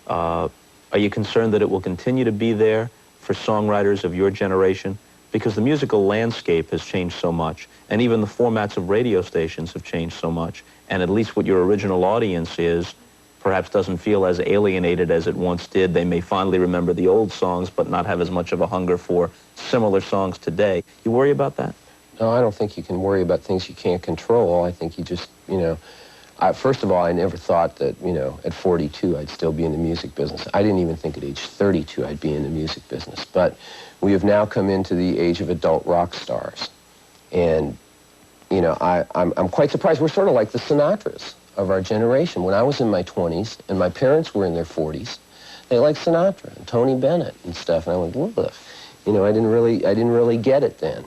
are you concerned that it will continue to be there for songwriters of your generation? Because the musical landscape has changed so much, and even the formats of radio stations have changed so much, and at least what your original audience is perhaps doesn't feel as alienated as it once did. They may fondly remember the old songs, but not have as much of a hunger for similar songs today. You worry about that? No, I don't think you can worry about things you can't control. I think you just, you know, first of all, I never thought that, you know, at 42 I'd still be in the music business. I didn't even think at age 32 I'd be in the music business. But we have now come into the age of adult rock stars. And, you know, I'm quite surprised. We're sort of like the Sinatras of our generation. When I was in my 20s and my parents were in their 40s, they liked Sinatra and Tony Bennett and stuff. And I went, whoa. You know, I didn't really get it then.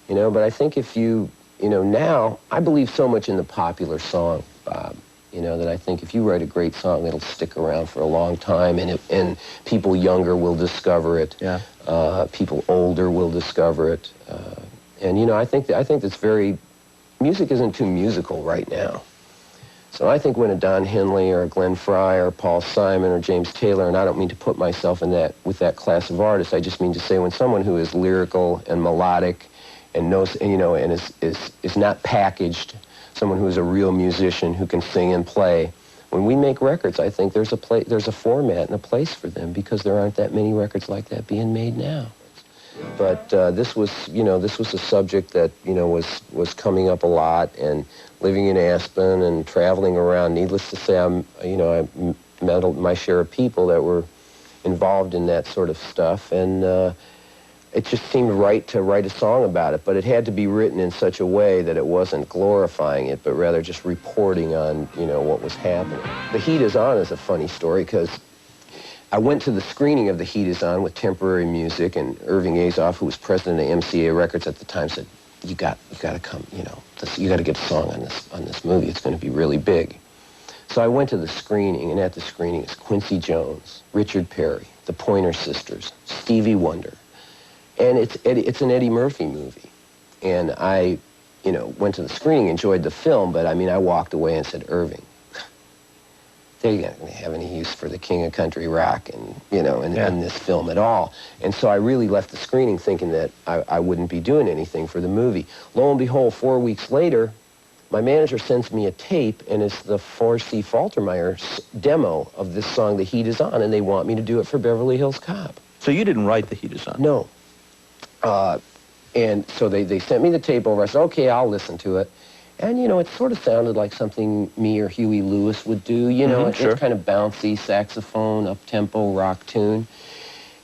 You know, but I think if you know, now, I believe so much in the popular song, Bob, you know, that I think if you write a great song, it'll stick around for a long time, and people younger will discover it. Yeah. People older will discover it. And, you know, I think that's very, music isn't too musical right now. So I think when a Don Henley or a Glenn Frey or Paul Simon or James Taylor, and I don't mean to put myself in that, with that class of artists, I just mean to say when someone who is lyrical and melodic and knows, and, you know, and is not packaged, someone who is a real musician who can sing and play, when we make records, I think there's a format and a place for them, because there aren't that many records like that being made now. But this was a subject that, you know, was coming up a lot, and living in Aspen and traveling around, needless to say, I met my share of people that were involved in that sort of stuff, and it just seemed right to write a song about it, but it had to be written in such a way that it wasn't glorifying it, but rather just reporting on, you know, what was happening. The Heat Is On is a funny story, because I went to the screening of The Heat Is On with Temporary Music, and Irving Azoff, who was president of MCA Records at the time, said, you got to come, you know, you got to get a song on this movie. It's going to be really big. So I went to the screening, and at the screening is Quincy Jones, Richard Perry, the Pointer Sisters, Stevie Wonder. And it's an Eddie Murphy movie. And I, you know, went to the screening, enjoyed the film, but I mean, I walked away and said, Irving, they don't have any use for the king of country rock and, you know, in this film at all. And so I really left the screening thinking that I wouldn't be doing anything for the movie. Lo and behold, 4 weeks later, my manager sends me a tape, and it's the 4C Faltermeyer demo of this song, The Heat Is On, and they want me to do it for Beverly Hills Cop. So you didn't write The Heat Is On? No. And so they sent me the tape over. I said, okay, I'll listen to it. And, you know, it sort of sounded like something me or Huey Lewis would do. You know, sure. It's kind of bouncy, saxophone, up-tempo, rock tune.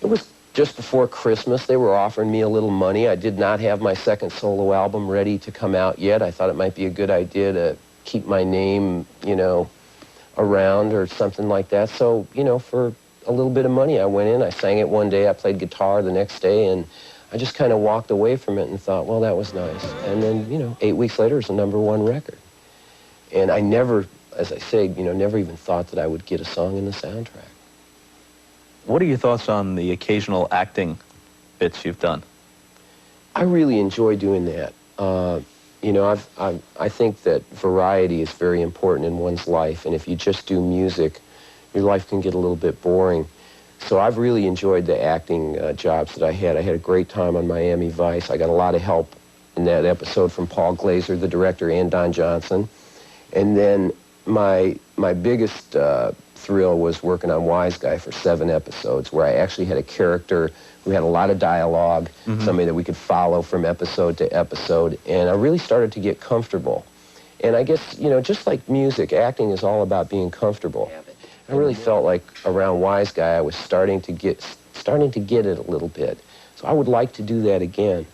It was just before Christmas. They were offering me a little money. I did not have my second solo album ready to come out yet. I thought it might be a good idea to keep my name, you know, around or something like that. So, you know, for a little bit of money, I went in, I sang it one day, I played guitar the next day, and I just kind of walked away from it and thought, well, that was nice. And then, you know, 8 weeks later, it's a #1 record. And I never, as I say, you know, never even thought that I would get a song in the soundtrack. What are your thoughts on the occasional acting bits you've done? I really enjoy doing that. You know, I think that variety is very important in one's life, and if you just do music, your life can get a little bit boring. So I've really enjoyed the acting jobs that I had. I had a great time on Miami Vice. I got a lot of help in that episode from Paul Glaser, the director, and Don Johnson. And then my biggest thrill was working on Wise Guy for 7 episodes, where I actually had a character who had a lot of dialogue, somebody that we could follow from episode to episode, and I really started to get comfortable. And I guess, you know, just like music, acting is all about being comfortable. I really felt like around Wise Guy I was starting to get it a little bit. So I would like to do that again.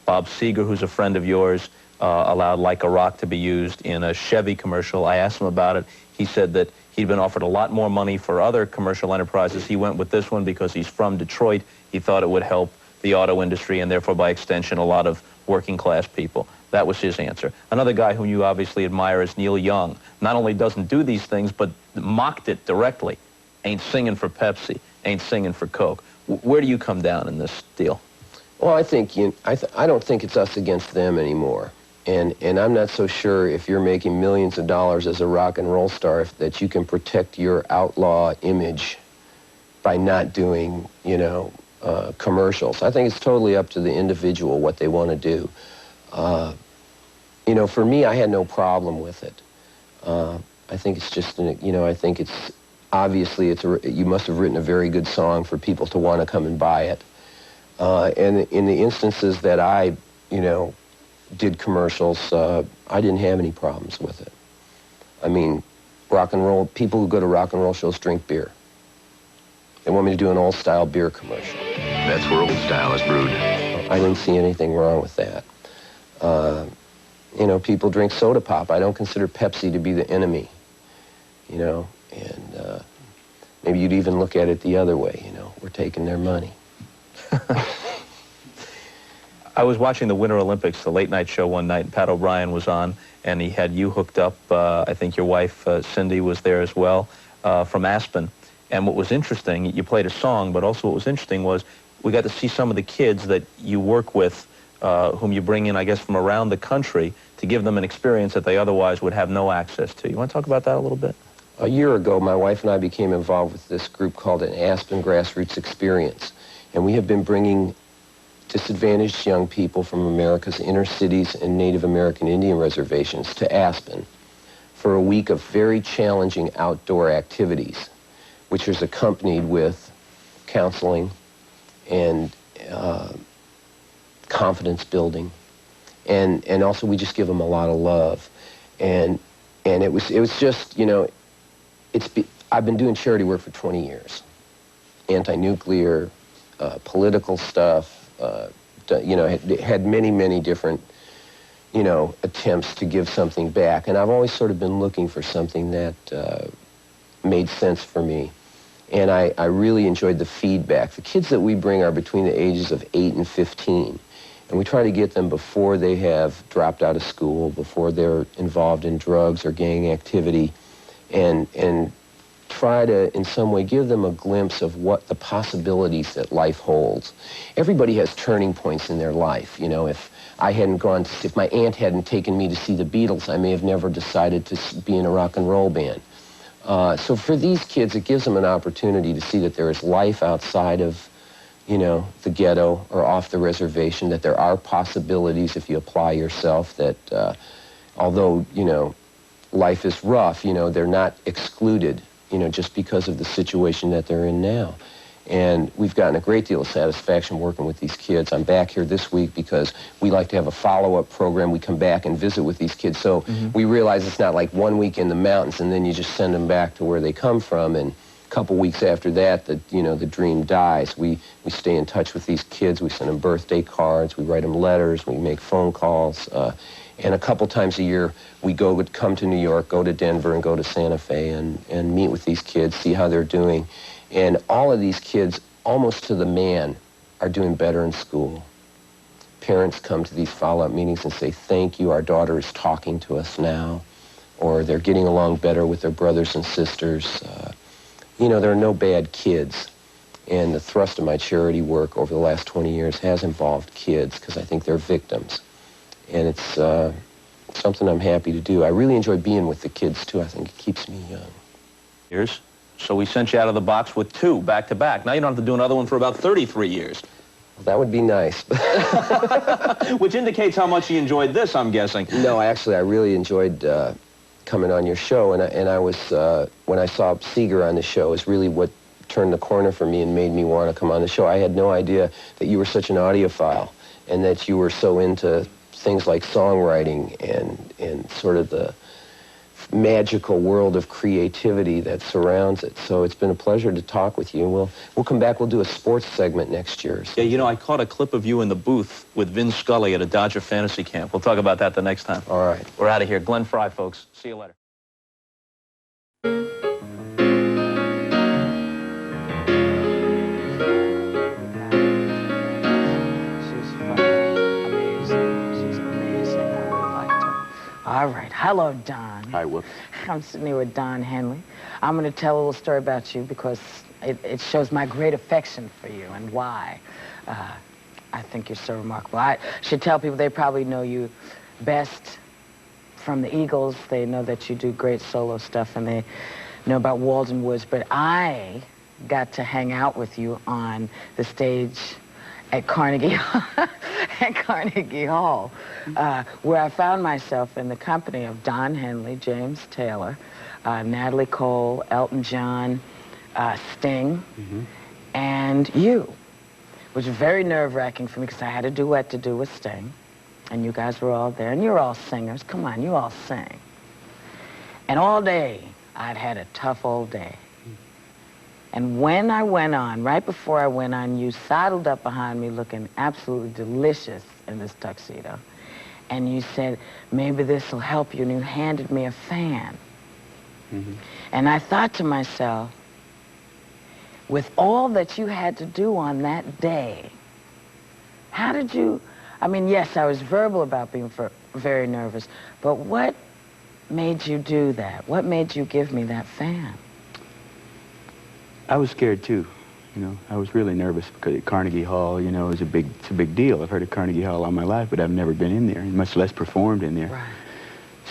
Bob Seger, who's a friend of yours, allowed Like a Rock to be used in a Chevy commercial. I asked him about it. He said that he'd been offered a lot more money for other commercial enterprises. He went with this one because he's from Detroit. He thought it would help the auto industry and therefore, by extension, a lot of working class people. That was his answer. Another guy whom you obviously admire is Neil Young. Not only doesn't do these things, but mocked it directly. Ain't singing for Pepsi, ain't singing for Coke. Where do you come down in this deal? Well, I think I don't think it's us against them anymore. And I'm not so sure if you're making millions of dollars as a rock and roll star that you can protect your outlaw image by not doing, you know, commercials. I think it's totally up to the individual what they want to do. You know, for me, I had no problem with it. I think it's just, you know, I think it's, obviously, you must have written a very good song for people to want to come and buy it. And in the instances that I, you know, did commercials, I didn't have any problems with it. I mean, rock and roll, people who go to rock and roll shows drink beer. They want me to do an old-style beer commercial. That's where old style is brewed. I didn't see anything wrong with that. You know, people drink soda pop. I don't consider Pepsi to be the enemy, you know, and maybe you'd even look at it the other way, you know, we're taking their money. I was watching the Winter Olympics, the late-night show one night, and Pat O'Brien was on, and he had you hooked up. I think your wife, Cindy, was there as well, from Aspen. And what was interesting, you played a song, but also what was interesting was we got to see some of the kids that you work with, whom you bring in, I guess, from around the country to give them an experience that they otherwise would have no access to. You want to talk about that a little bit? A year ago, my wife and I became involved with this group called an Aspen Grassroots Experience. And we have been bringing disadvantaged young people from America's inner cities and Native American Indian reservations to Aspen for a week of very challenging outdoor activities, which is accompanied with counseling and confidence building. And also we just give them a lot of love. And it was just, you know, I've been doing charity work for 20 years. Anti-nuclear, political stuff, you know, had many, many different, you know, attempts to give something back. And I've always sort of been looking for something that made sense for me. And I really enjoyed the feedback. The kids that we bring are between the ages of 8 and 15. And we try to get them before they have dropped out of school, before they're involved in drugs or gang activity. and try to, in some way, give them a glimpse of what the possibilities that life holds. Everybody has turning points in their life. You know, if I hadn't gone to see, if my aunt hadn't taken me to see the Beatles, I may have never decided to be in a rock and roll band. So for these kids, it gives them an opportunity to see that there is life outside of, you know, the ghetto or off the reservation, that there are possibilities if you apply yourself, that although, you know, life is rough, you know, they're not excluded, you know, just because of the situation that they're in now. And we've gotten a great deal of satisfaction working with these kids. I'm back here this week because we like to have a follow-up program. We come back and visit with these kids. So we realize it's not like 1 week in the mountains and then you just send them back to where they come from, and a couple weeks after that, you know, the dream dies. We stay in touch with these kids. We send them birthday cards. We write them letters. We make phone calls. And a couple times a year, we come to New York, go to Denver, and go to Santa Fe and meet with these kids, see how they're doing. And all of these kids, almost to the man, are doing better in school. Parents come to these follow-up meetings and say, thank you, our daughter is talking to us now. Or they're getting along better with their brothers and sisters. You know, there are no bad kids. And the thrust of my charity work over the last 20 years has involved kids, because I think they're victims. And it's something I'm happy to do. I really enjoy being with the kids, too. I think it keeps me young. Years. So we sent you out of the box with 2 back-to-back. Now you don't have to do another one for about 33 years. Well, that would be nice. Which indicates how much you enjoyed this, I'm guessing. No, I really enjoyed coming on your show. And I was, when I saw Seeger on the show, is really what turned the corner for me and made me want to come on the show. I had no idea that you were such an audiophile and that you were so into things like songwriting and sort of the magical world of creativity that surrounds it. So it's been a pleasure to talk with you. We'll come back. We'll do a sports segment next year. So. Yeah, you know, I caught a clip of you in the booth with Vin Scully at a Dodger fantasy camp. We'll talk about that the next time. All right. We're out of here. Glenn Frey, folks. See you later. All right. Hello, Don. Hi, Whoop. I'm sitting here with Don Henley. I'm going to tell a little story about you because it shows my great affection for you and why I think you're so remarkable. I should tell people they probably know you best from the Eagles. They know that you do great solo stuff, and they know about Walden Woods. But I got to hang out with you on the stage at Carnegie Hall, where I found myself in the company of Don Henley, James Taylor, Natalie Cole, Elton John, Sting, and you, which was very nerve-wracking for me because I had a duet to do with Sting, and you guys were all there, and you're all singers. Come on, you all sing. And all day, I'd had a tough old day. And when I went on, right before I went on, you sidled up behind me looking absolutely delicious in this tuxedo. And you said, maybe this will help you, and you handed me a fan. And I thought to myself, with all that you had to do on that day, how did you, I mean, yes, I was verbal about being very nervous, but what made you do that? What made you give me that fan? I was scared too, you know. I was really nervous because at Carnegie Hall, you know, it's a big deal. I've heard of Carnegie Hall all my life, but I've never been in there, and much less performed in there. Right.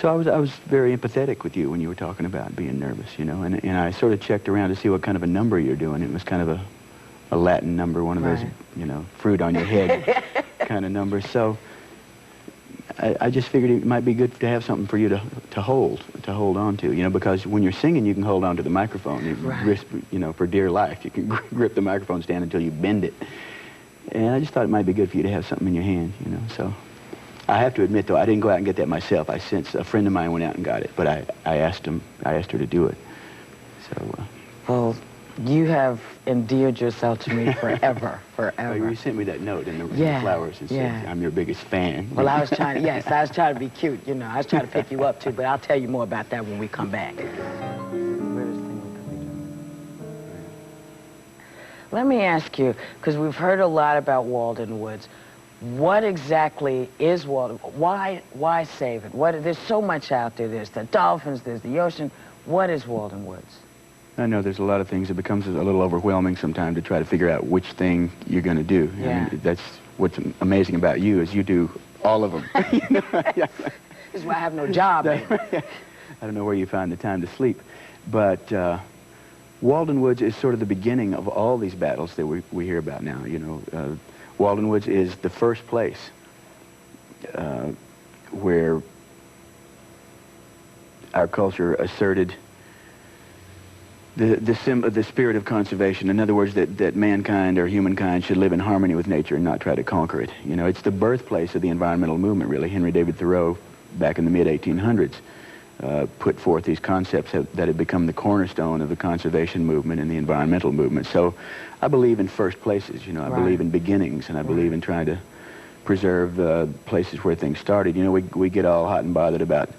So I was very empathetic with you when you were talking about being nervous, you know, and I sort of checked around to see what kind of a number you're doing. It was kind of a Latin number, one of those, you know, fruit on your head kind of numbers. So I just figured it might be good to have something for you to hold on to, you know, because when you're singing, you can hold on to the microphone, you know, for dear life. You can grip the microphone stand until you bend it. And I just thought it might be good for you to have something in your hand, you know. So I have to admit, though, I didn't go out and get that myself. A friend of mine went out and got it, but I asked her to do it. So. Well, you have endeared yourself to me forever, forever. You sent me that note in the flowers and said, I'm your biggest fan. Well, I was trying to be cute, you know. I was trying to pick you up, too, but I'll tell you more about that when we come back. Let me ask you, because we've heard a lot about Walden Woods. What exactly is Walden? Why save it? There's so much out there. There's the dolphins, there's the ocean. What is Walden Woods? I know there's a lot of things. It becomes a little overwhelming sometimes to try to figure out which thing you're going to do. Yeah. I mean, that's what's amazing about you is you do all of them. This is why I have no job. I don't know where you find the time to sleep. But Walden Woods is sort of the beginning of all these battles that we hear about now. You know, Walden Woods is the first place where our culture asserted the spirit of conservation. In other words, that mankind or humankind should live in harmony with nature and not try to conquer it. You know, it's the birthplace of the environmental movement, really. Henry David Thoreau, back in the mid-1800s, put forth these concepts that have become the cornerstone of the conservation movement and the environmental movement. So I believe in first places, you know. I believe in beginnings, and I believe in trying to preserve places where things started. You know, we get all hot and bothered about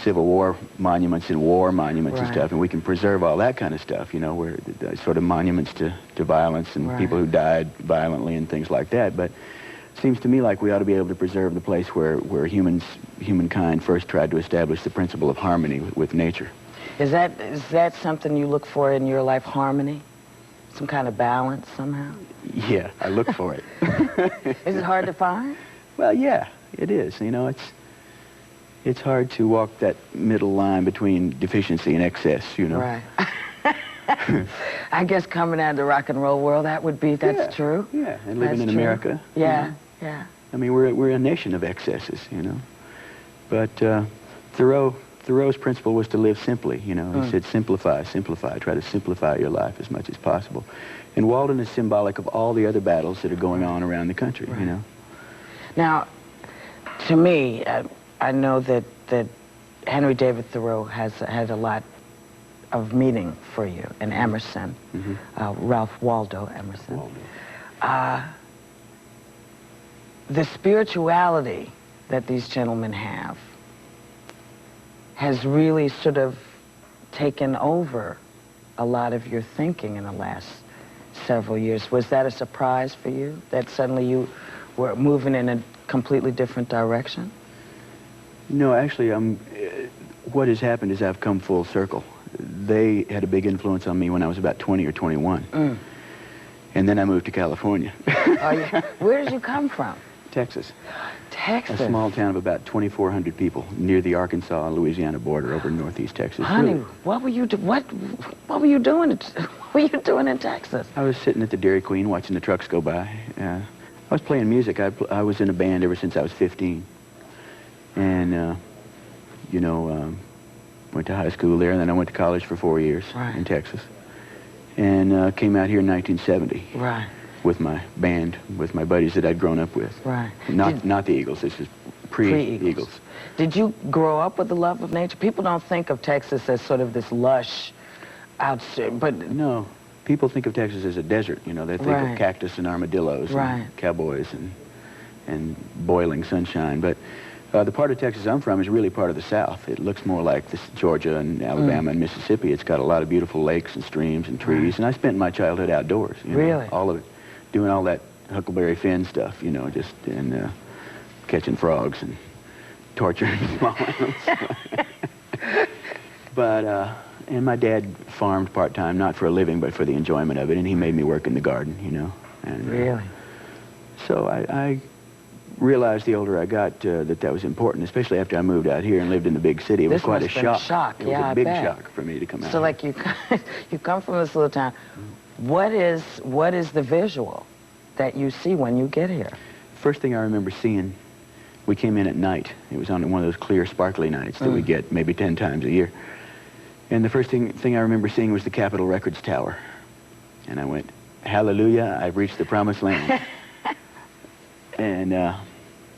Civil War monuments and war monuments and stuff, and we can preserve all that kind of stuff, you know, where sort of monuments to violence and people who died violently and things like that. But it seems to me like we ought to be able to preserve the place where humankind first tried to establish the principle of harmony with nature. Is that something you look for in your life, harmony? Some kind of balance somehow? Yeah, I look for it. Is it hard to find? Well, yeah, it is. You know, it's hard to walk that middle line between deficiency and excess, you know. Right. I guess coming out of the rock and roll world, that's true. Yeah, and living in America. Yeah, yeah. I mean, we're a nation of excesses, you know. But Thoreau's principle was to live simply, you know. He said, simplify, simplify. Try to simplify your life as much as possible. And Walden is symbolic of all the other battles that are going on around the country, you know. Now, to me, I know that Henry David Thoreau had a lot of meaning for you, and Emerson, Ralph Waldo Emerson. The spirituality that these gentlemen have has really sort of taken over a lot of your thinking in the last several years. Was that a surprise for you, that suddenly you were moving in a completely different direction? No, actually, what has happened is I've come full circle. They had a big influence on me when I was about 20 or 21. And then I moved to California. Oh, yeah. Where did you come from? Texas. Texas? A small town of about 2,400 people near the Arkansas and Louisiana border over in northeast Texas. Honey, Really. what were you doing in Texas? I was sitting at the Dairy Queen watching the trucks go by. I was playing music. I was in a band ever since I was 15. And, you know, went to high school there, and then I went to college for 4 years in Texas. And came out here in 1970 with my band, with my buddies that I'd grown up with. Not the Eagles. This is pre-Eagles. Did you grow up with the love of nature? People don't think of Texas as sort of this lush outfit, but... No. People think of Texas as a desert, you know. They think of cactus and armadillos and cowboys and boiling sunshine. But the part of Texas I'm from is really part of the South. It looks more like this Georgia and Alabama and Mississippi. It's got a lot of beautiful lakes and streams and trees. And I spent my childhood outdoors, you know, all of it, doing all that Huckleberry Finn stuff, you know, just and catching frogs and torturing small animals. But and my dad farmed part-time, not for a living, but for the enjoyment of it, and he made me work in the garden, you know. And, so I realized the older I got that was important, especially after I moved out here and lived in the big city. It was quite a shock. It was a big shock for me to come out. So, like, you come from this little town. What is the visual that you see when you get here? First thing I remember seeing, we came in at night. It was on one of those clear, sparkly nights that we get maybe 10 times a year. And the first thing I remember seeing was the Capitol Records Tower. And I went, hallelujah, I've reached the promised land. And I'll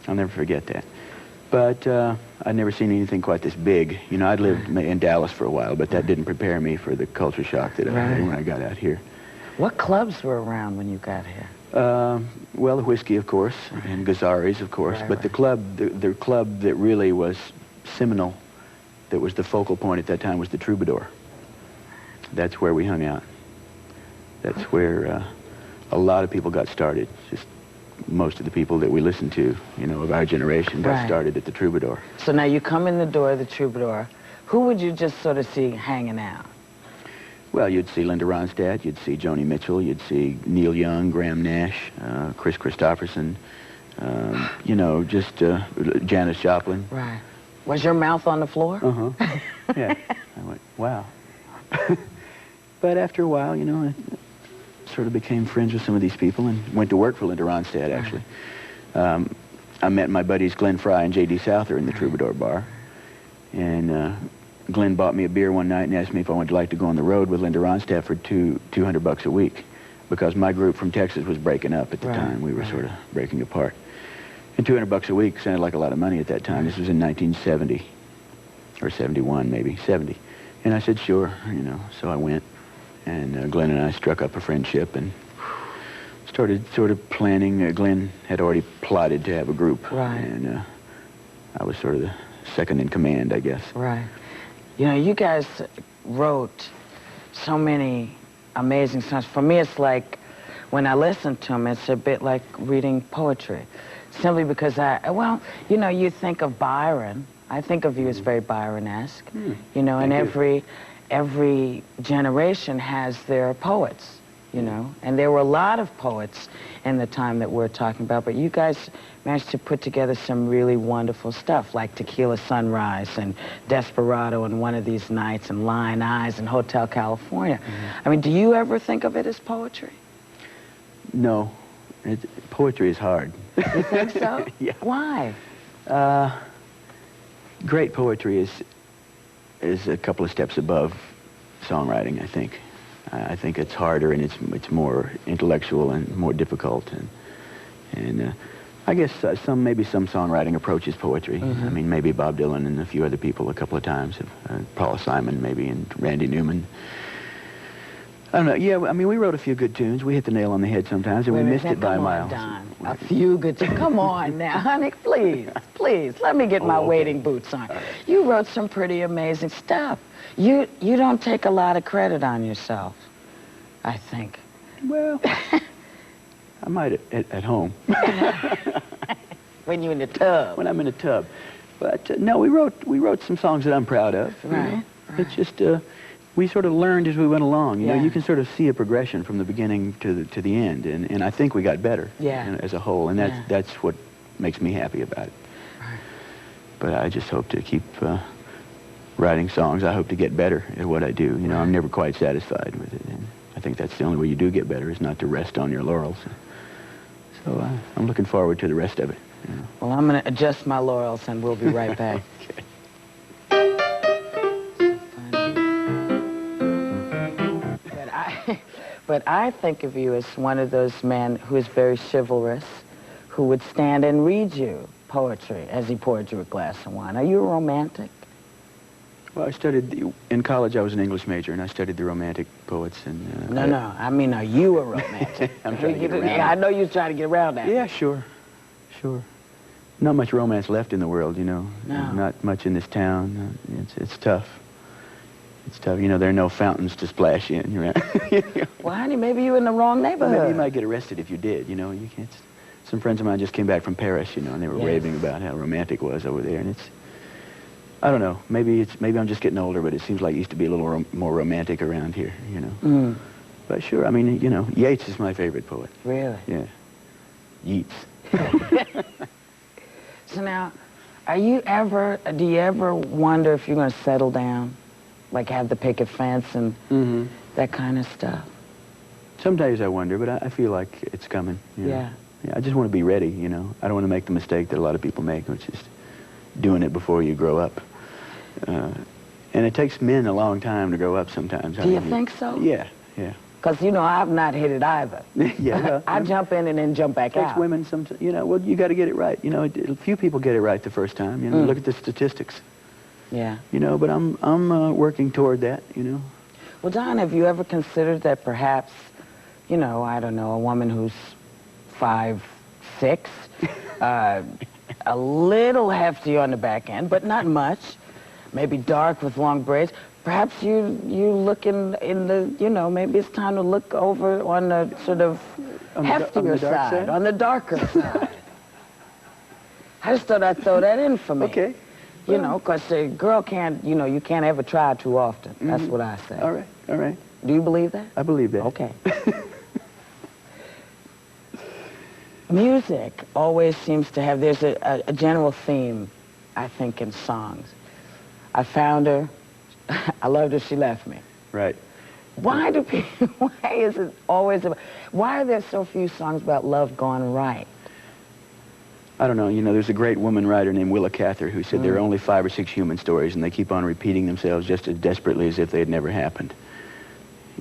never forget that. But I'd never seen anything quite this big. You know, I'd lived in Dallas for a while, but that didn't prepare me for the culture shock that I had when I got out here. What clubs were around when you got here? Well, the Whiskey, of course, and Gazzari's, of course. But the club that really was seminal, that was the focal point at that time, was the Troubadour. That's where we hung out. That's where a lot of people got started. Just most of the people that we listened to, you know, of our generation got started at the Troubadour. So now you come in the door of the Troubadour. Who would you just sort of see hanging out? Well, you'd see Linda Ronstadt, you'd see Joni Mitchell, you'd see Neil Young, Graham Nash, Chris Christopherson, you know, just Janis Joplin. Right. Was your mouth on the floor? Uh-huh. Yeah. I went, wow. But after a while, you know, I sort of became friends with some of these people and went to work for Linda Ronstadt, actually. I met my buddies Glenn Frey and J.D. Souther in the Troubadour Bar. And Glenn bought me a beer one night and asked me if I would like to go on the road with Linda Ronstadt for $200 a week, because my group from Texas was breaking up at the time. We were sort of breaking apart. And $200 a week sounded like a lot of money at that time. This was in 1970, or 71 maybe, 70. And I said, sure, you know, so I went. And Glenn and I struck up a friendship and started sort of planning. Glenn had already plotted to have a group. Right. And I was sort of the second in command, I guess. Right. You know, you guys wrote so many amazing songs. For me, it's like, when I listen to them, it's a bit like reading poetry. Simply because well, you know, you think of Byron. I think of you as very Byron-esque. You know, and every generation has their poets, you know. And there were a lot of poets in the time that we're talking about, but you guys managed to put together some really wonderful stuff, like Tequila Sunrise and Desperado and One of These Nights and Lion Eyes and Hotel California. I mean, do you ever think of it as poetry? No. Poetry is hard. You think so? Yeah. Why? Great poetry is a couple of steps above songwriting, I think. I think it's harder and it's more intellectual and more difficult, and I guess maybe some songwriting approaches poetry. I mean, maybe Bob Dylan and a few other people a couple of times, Paula Simon maybe, and Randy Newman. I don't know. Yeah, I mean, we wrote a few good tunes. We hit the nail on the head sometimes, and we missed it by miles. Don. A few good tunes. Come on now, honey, please, please. Let me get my wading boots on. You wrote some pretty amazing stuff. You don't take a lot of credit on yourself, I think. Well, I might at home. When you're in the tub. When I'm in the tub. But no, we wrote some songs that I'm proud of. Right. You know? It's just we sort of learned as we went along. You know, you can sort of see a progression from the beginning to the end, and I think we got better. Yeah. As a whole, and that's what makes me happy about it. Right. But I just hope to keep writing songs. I hope to get better at what I do. You know, I'm never quite satisfied with it, and I think that's the only way you do get better, is not to rest on your laurels. So I'm looking forward to the rest of it. You know. Well, I'm going to adjust my laurels, and we'll be right back. Okay. But I think of you as one of those men who is very chivalrous, who would stand and read you poetry as he poured you a glass of wine. Are you a romantic? Well, I studied, in college I was an English major, and I studied the Romantic poets. And No, I mean, are you a romantic? I'm trying to get around I know you're trying to get around that. Yeah, sure. Not much romance left in the world, you know. No. Not much in this town. It's tough. It's tough. You know, there are no fountains to splash in. Well, honey, maybe you're in the wrong neighborhood. Maybe you might get arrested if you did, you know. You can't. Some friends of mine just came back from Paris, you know, and they were raving about how romantic it was over there. And I don't know. Maybe I'm just getting older, but it seems like it used to be a little more romantic around here, you know. But sure, I mean, you know, Yeats is my favorite poet. Really? Yeah. Yeats. So now, do you ever wonder if you're going to settle down? Like have the picket fence and that kind of stuff? Some days I wonder, but I feel like it's coming. You know? Yeah. I just want to be ready, you know. I don't want to make the mistake that a lot of people make, which is doing it before you grow up. And it takes men a long time to grow up sometimes. Do you think so? Yeah. Because, you know, I've not hit it either. Yeah. I jump in and then jump back It takes out. women sometimes, you know, well, you got to get it right. You know, few people get it right the first time. You know, look at the statistics. Yeah. You know, but I'm working toward that, you know. Well, Don, have you ever considered that perhaps, you know, I don't know, a woman who's 5'6", a little hefty on the back end, but not much, maybe dark with long braids, perhaps you look in the, you know, maybe it's time to look over on the sort of heftier side, on the darker side. I just thought I'd throw that in for me. Okay. You know, because the girl can't, you know, you can't ever try too often. That's what I say. All right, all right. Do you believe that? I believe that. Okay. Music always seems to have, there's a general theme, I think, in songs. I found her, I loved her, she left me. Right. Why do people, why is it always about, why are there so few songs about love gone right? I don't know. You know, there's a great woman writer named Willa Cather who said there are only 5 or 6 human stories, and they keep on repeating themselves just as desperately as if they had never happened.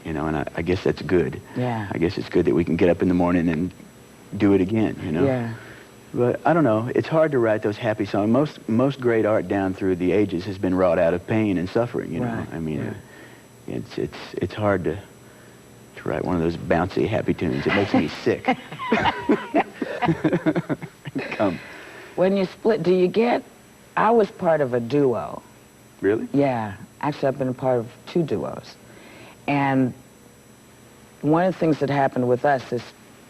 You know, and I guess that's good. Yeah. I guess it's good that we can get up in the morning and do it again, you know? Yeah. But I don't know. It's hard to write those happy songs. Most great art down through the ages has been wrought out of pain and suffering, you know? Right. I mean, it's hard to write one of those bouncy happy tunes. It makes me sick. When you split, do you get, I was part of a duo. Really? Yeah, actually I've been a part of 2 duos. And one of the things that happened with us is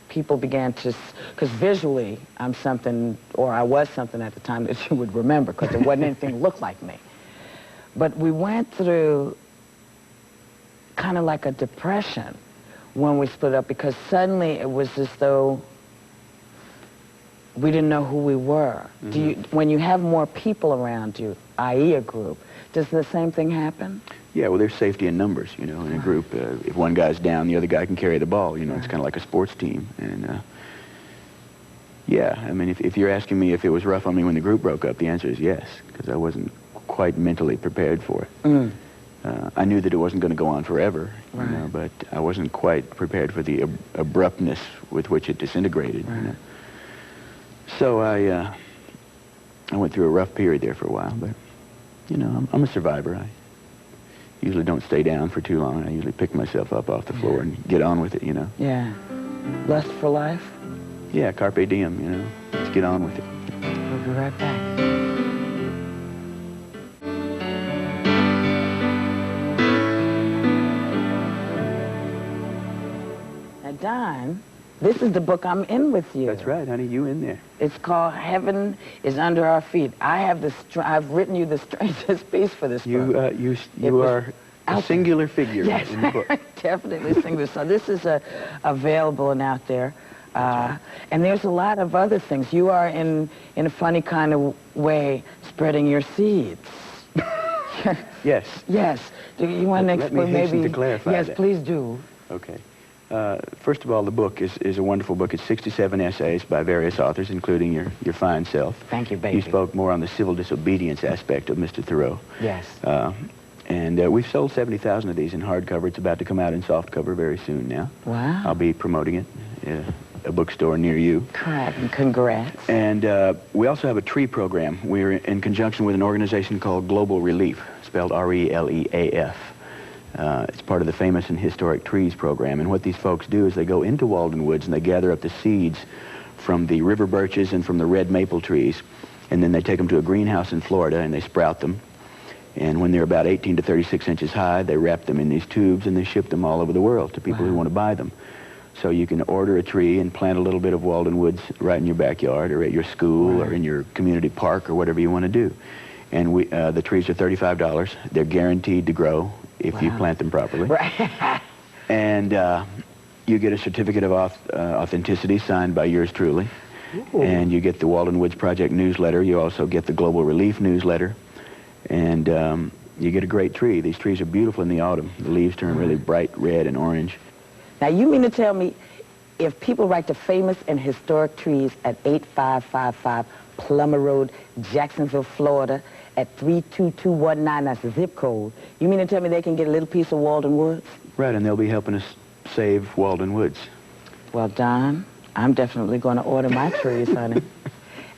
people began to, because visually I'm something, or I was something at the time that you would remember, because there wasn't anything that looked like me. But we went through kind of like a depression when we split up, because suddenly it was as though we didn't know who we were. Do you, when you have more people around you, i.e. a group, does the same thing happen? Yeah, well, there's safety in numbers, you know, in a group. If one guy's down, the other guy can carry the ball, you know. It's kind of like a sports team. And, yeah, I mean, if you're asking me if it was rough on me when the group broke up, the answer is yes, because I wasn't quite mentally prepared for it. I knew that it wasn't going to go on forever, you know, but I wasn't quite prepared for the abruptness with which it disintegrated, you know. So I went through a rough period there for a while, but, you know, I'm a survivor. I usually don't stay down for too long. I usually pick myself up off the floor and get on with it, you know. Yeah. Lust for life? Yeah, carpe diem, you know. Let's get on with it. We'll be right back. Now, Don, this is the book I'm in with you. That's right, honey, you in there. It's called Heaven is Under Our Feet. I've written you the strangest piece for this book. You are a singular figure in the book. Definitely singular. So this is available and out there. And there's a lot of other things. You are, in a funny kind of way, spreading your seeds. Yes. Yes. Do you want to explain? Let me hasten to clarify Yes, that. please do. Okay. First of all, the book is a wonderful book. It's 67 essays by various authors, including your fine self. Thank you, baby. You spoke more on the civil disobedience aspect of Mr. Thoreau. Yes. And we've sold 70,000 of these in hardcover. It's about to come out in softcover very soon now. Wow. I'll be promoting it in a bookstore near you. Correct, and congrats. And we also have a tree program. We're in conjunction with an organization called Global Relief, spelled R-E-L-E-A-F. It's part of the Famous and Historic Trees program. And what these folks do is they go into Walden Woods and they gather up the seeds from the river birches and from the red maple trees. And then they take them to a greenhouse in Florida and they sprout them. And when they're about 18 to 36 inches high, they wrap them in these tubes and they ship them all over the world to people who want to buy them. So you can order a tree and plant a little bit of Walden Woods right in your backyard or at your school or in your community park or whatever you want to do. And the trees are $35. They're guaranteed to grow if you plant them properly. Right. And you get a certificate of authenticity signed by yours truly. Ooh. And you get the Walden Woods Project newsletter. You also get the Global Relief newsletter. And you get a great tree. These trees are beautiful in the autumn. The leaves turn really bright red and orange. Now, you mean to tell me if people write to Famous and Historic Trees at 8555 Plummer Road, Jacksonville, Florida, at 32219, that's the zip code, you mean to tell me they can get a little piece of Walden Woods? Right, and they'll be helping us save Walden Woods. Well, Don, I'm definitely going to order my trees, honey.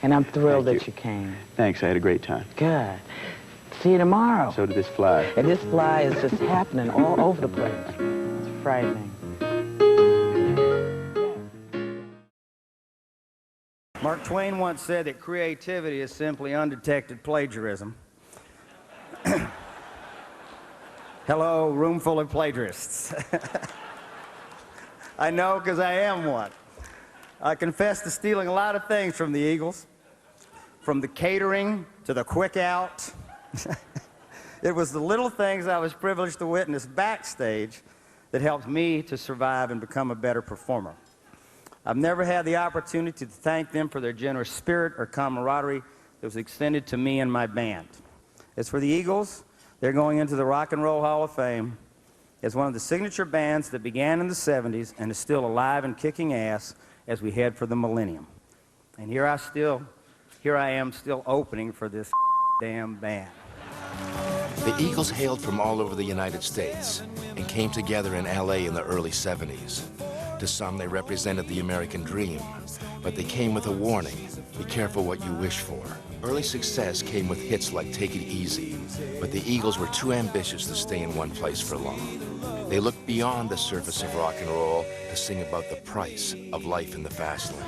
And I'm thrilled Thank that you came. Thanks, I had a great time. Good. See you tomorrow. So did this fly. And this fly is just happening all over the place. It's frightening. Mark Twain once said that creativity is simply undetected plagiarism. Hello, room full of plagiarists. I know, because I am one. I confess to stealing a lot of things from the Eagles. from the catering to the quick out. It was the little things I was privileged to witness backstage that helped me to survive and become a better performer. I've never had the opportunity to thank them for their generous spirit or camaraderie that was extended to me and my band. As for the Eagles, they're going into the Rock and Roll Hall of Fame as one of the signature bands that began in the 70s and is still alive and kicking ass as we head for the millennium. And here I am still opening for this damn band. The Eagles hailed from all over the United States and came together in LA in the early 70s. To some, they represented the American dream, but they came with a warning: be careful what you wish for. Early success came with hits like Take It Easy, but the Eagles were too ambitious to stay in one place for long. They looked beyond the surface of rock and roll to sing about the price of life in the fast lane.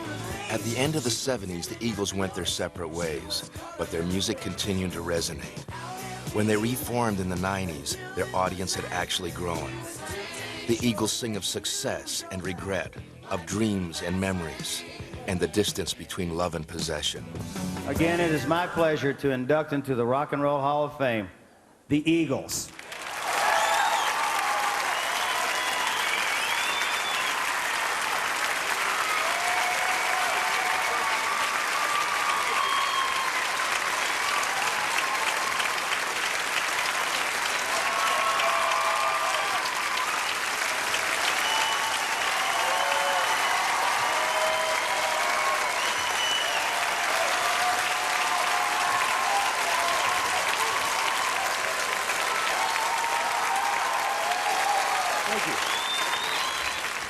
At the end of the 70s, the Eagles went their separate ways, but their music continued to resonate. When they reformed in the 90s, their audience had actually grown. The Eagles sing of success and regret, of dreams and memories, and the distance between love and possession. Again, it is my pleasure to induct into the Rock and Roll Hall of Fame the Eagles.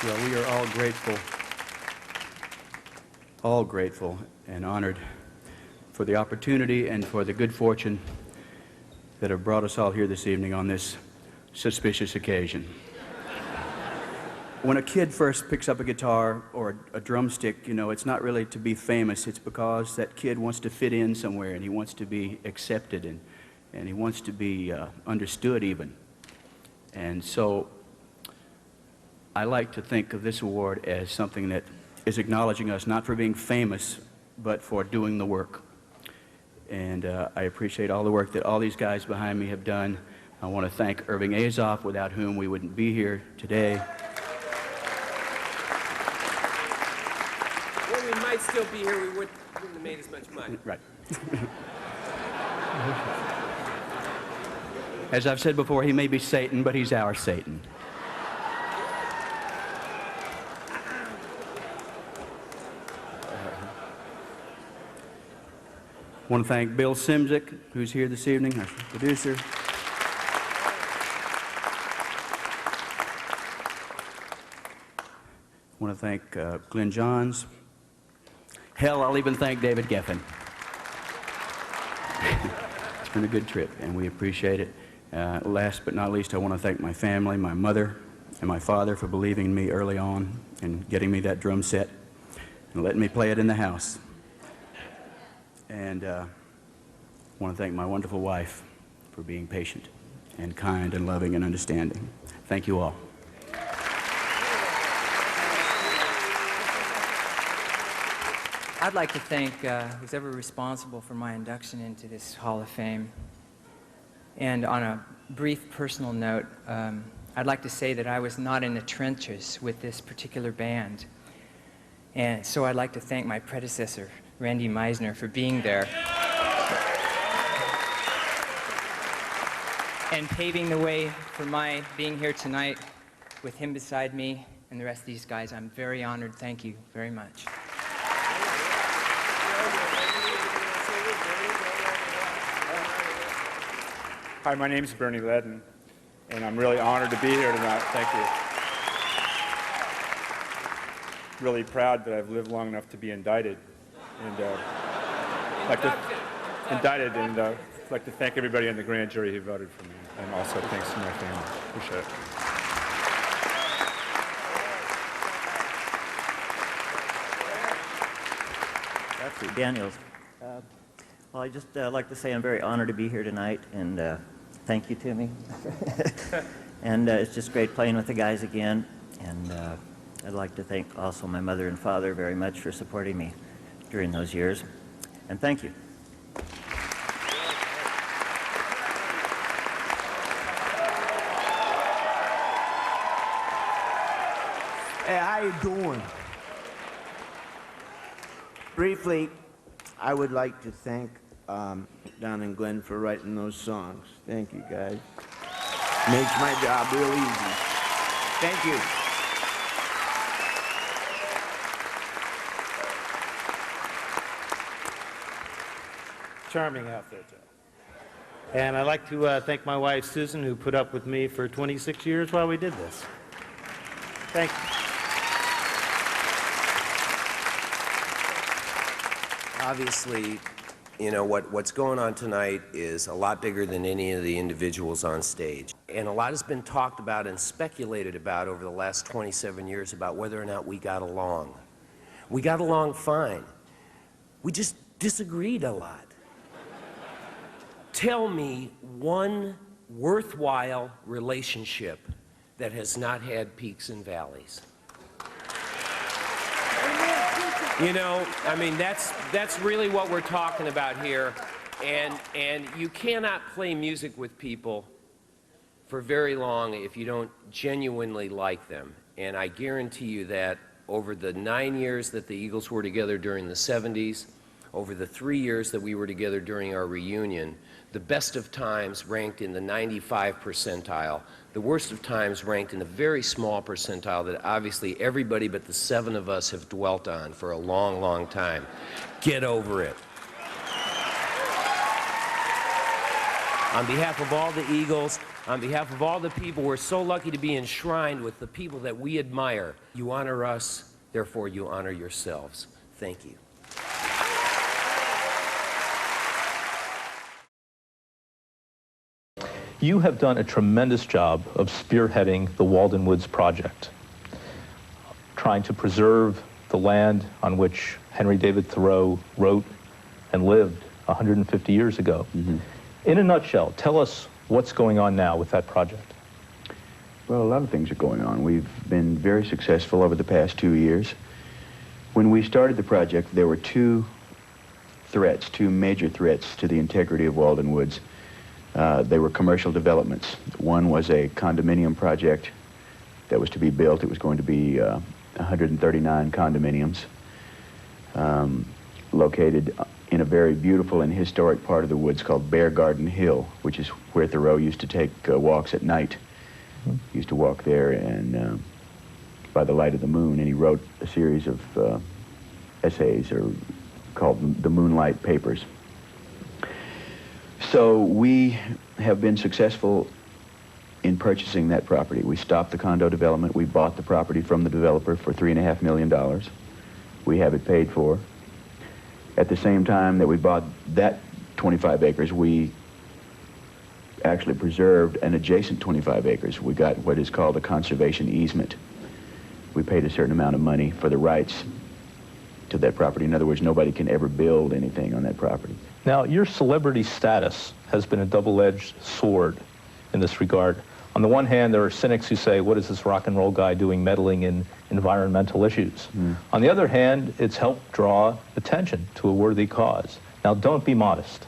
Well, we are all grateful and honored for the opportunity and for the good fortune that have brought us all here this evening on this suspicious occasion. When a kid first picks up a guitar or a drumstick, you know, it's not really to be famous. It's because that kid wants to fit in somewhere, and he wants to be accepted, and he wants to be understood even. And so I like to think of this award as something that is acknowledging us not for being famous, but for doing the work. And I appreciate all the work that all these guys behind me have done. I want to thank Irving Azoff, without whom we wouldn't be here today. Well, we might still be here. We wouldn't have made as much money. Right. As I've said before, he may be Satan, but he's our Satan. I want to thank Bill Simzik, who's here this evening, our producer. I want to thank Glenn Johns. Hell, I'll even thank David Geffen. It's been a good trip, and we appreciate it. Last but not least, I want to thank my family, my mother and my father, for believing in me early on and getting me that drum set and letting me play it in the house. And I want to thank my wonderful wife for being patient and kind and loving and understanding. Thank you all. I'd like to thank who's ever responsible for my induction into this Hall of Fame. And on a brief personal note, I'd like to say that I was not in the trenches with this particular band. And so I'd like to thank my predecessor, Randy Meisner, for being there and paving the way for my being here tonight with him beside me and the rest of these guys. I'm very honored. Thank you very much. Hi, my name is Bernie Ledden, and I'm really honored to be here tonight. Thank you. Really proud that I've lived long enough to be indicted, and like to thank everybody in the grand jury who voted for me, and also thanks to my family. Appreciate it. That's Daniels. Well, I just like to say I'm very honored to be here tonight, and thank you, Timmy. And it's just great playing with the guys again. And I'd like to thank also my mother and father very much for supporting me during those years. And thank you. Hey, how you doing? Briefly, I would like to thank Don and Glenn for writing those songs. Thank you, guys. Makes my job real easy. Thank you. Charming outfit, Joe. And I'd like to thank my wife, Susan, who put up with me for 26 years while we did this. Thank you. Obviously, you know, what's going on tonight is a lot bigger than any of the individuals on stage. And a lot has been talked about and speculated about over the last 27 years about whether or not we got along. We got along fine. We just disagreed a lot. Tell me one worthwhile relationship that has not had peaks and valleys. You know, I mean, that's really what we're talking about here. And you cannot play music with people for very long if you don't genuinely like them. And I guarantee you that over the 9 years that the Eagles were together during the 70s, over the 3 years that we were together during our reunion, the best of times ranked in the 95 percentile. The worst of times ranked in a very small percentile that obviously everybody but the 7 of us have dwelt on for a long, long time. Get over it. On behalf of all the Eagles, on behalf of all the people, we're so lucky to be enshrined with the people that we admire. You honor us, therefore you honor yourselves. Thank you. You have done a tremendous job of spearheading the Walden Woods project, trying to preserve the land on which Henry David Thoreau wrote and lived 150 years ago. Mm-hmm. In a nutshell, tell us what's going on now with that project. Well, a lot of things are going on. We've been very successful over the past 2 years. When we started the project, there were two major threats to the integrity of Walden Woods. They were commercial developments. One was a condominium project that was to be built. It was going to be 139 condominiums located in a very beautiful and historic part of the woods called Bear Garden Hill, which is where Thoreau used to take walks at night. He used to walk there and by the light of the moon, and he wrote a series of essays called the Moonlight Papers. So we have been successful in purchasing that property. We stopped the condo development. We bought the property from the developer for $3.5 million. We have it paid for. At the same time that we bought that 25 acres, we actually preserved an adjacent 25 acres. We got what is called a conservation easement. We paid a certain amount of money for the rights to that property. In other words, nobody can ever build anything on that property. Now, your celebrity status has been a double-edged sword in this regard. On the one hand, there are cynics who say, what is this rock and roll guy doing meddling in environmental issues? On the other hand, it's helped draw attention to a worthy cause. Now, don't be modest.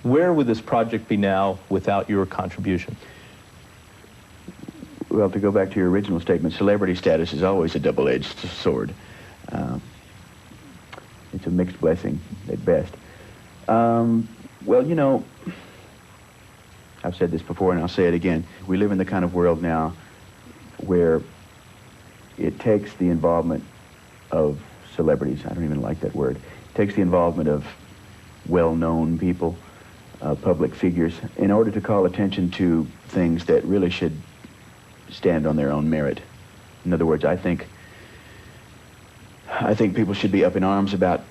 Where would this project be now without your contribution? Well, to go back to your original statement, celebrity status is always a double-edged sword. It's a mixed blessing at best. Well, you know, I've said this before and I'll say it again. We live in the kind of world now where it takes the involvement of celebrities. I don't even like that word. It takes the involvement of well-known people, public figures, in order to call attention to things that really should stand on their own merit. In other words, I think people should be up in arms about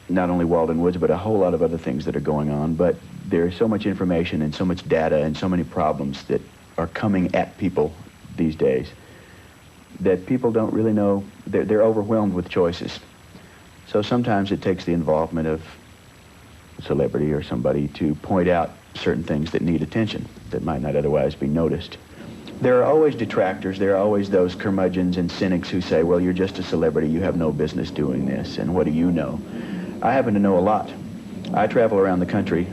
not only Walden Woods, but a whole lot of other things that are going on. But there's so much information and so much data and so many problems that are coming at people these days that people don't really know. They're overwhelmed with choices. So sometimes it takes the involvement of a celebrity or somebody to point out certain things that need attention that might not otherwise be noticed. There are always detractors. There are always those curmudgeons and cynics who say, well, you're just a celebrity. You have no business doing this, and what do you know? I happen to know a lot. I travel around the country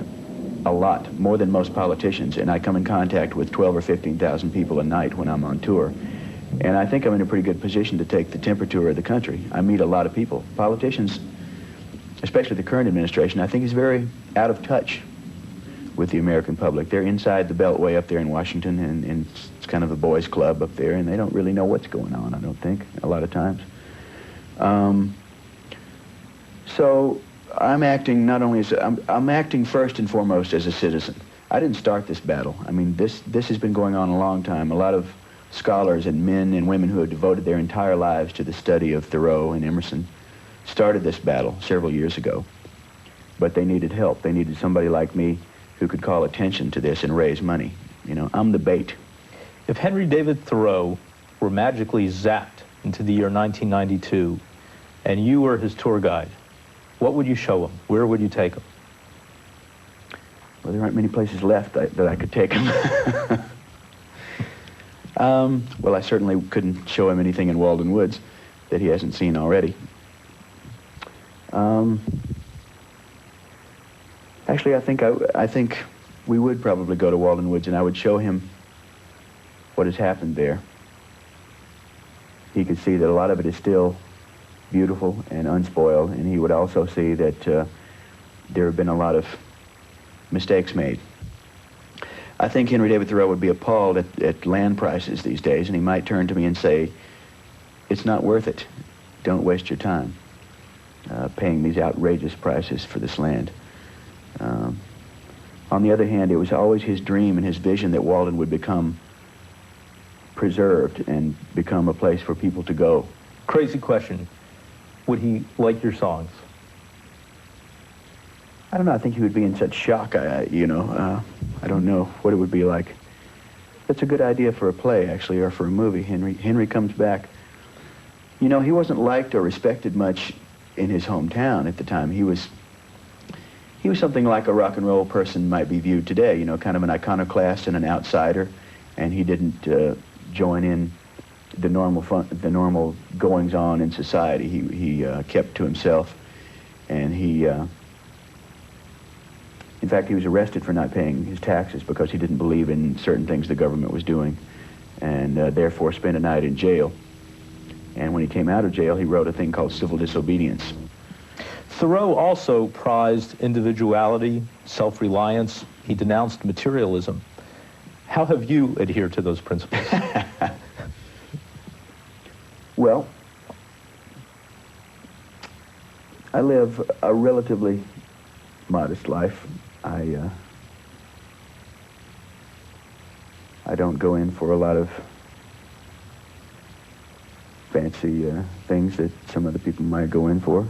a lot, more than most politicians, and I come in contact with 12 or 15,000 people a night when I'm on tour. And I think I'm in a pretty good position to take the temperature of the country. I meet a lot of people. Politicians, especially the current administration, I think is very out of touch with the American public. They're inside the Beltway up there in Washington, and it's kind of a boys' club up there, and they don't really know what's going on, I don't think, a lot of times. So I'm acting not only as, I'm acting first and foremost as a citizen. I didn't start this battle. I mean, this has been going on a long time. A lot of scholars and men and women who have devoted their entire lives to the study of Thoreau and Emerson started this battle several years ago. But they needed help. They needed somebody like me who could call attention to this and raise money. You know, I'm the bait. If Henry David Thoreau were magically zapped into the year 1992 and you were his tour guide, what would you show him? Where would you take him? Well, there aren't many places left that I could take him. Well, I certainly couldn't show him anything in Walden Woods that he hasn't seen already. Actually, I think we would probably go to Walden Woods, and I would show him what has happened there. He could see that a lot of it is still beautiful and unspoiled, and he would also see that there have been a lot of mistakes made. I think Henry David Thoreau would be appalled at land prices these days, and he might turn to me and say, "It's not worth it. Don't waste your time paying these outrageous prices for this land." On the other hand, it was always his dream and his vision that Walden would become preserved and become a place for people to go. Crazy question. Would he like your songs? I don't know. I think he would be in such shock. I don't know what it would be like. That's a good idea for a play, actually, or for a movie. Henry comes back. You know, he wasn't liked or respected much in his hometown at the time. He was something like a rock and roll person might be viewed today. You know, kind of an iconoclast and an outsider, and he didn't join in the normal goings on in society. He kept to himself, and in fact, he was arrested for not paying his taxes because he didn't believe in certain things the government was doing, and therefore spent a night in jail. And when he came out of jail, he wrote a thing called Civil Disobedience. Thoreau also prized individuality, self-reliance. He denounced materialism. How have you adhered to those principles? Well, I live a relatively modest life. I don't go in for a lot of fancy things that some other people might go in for.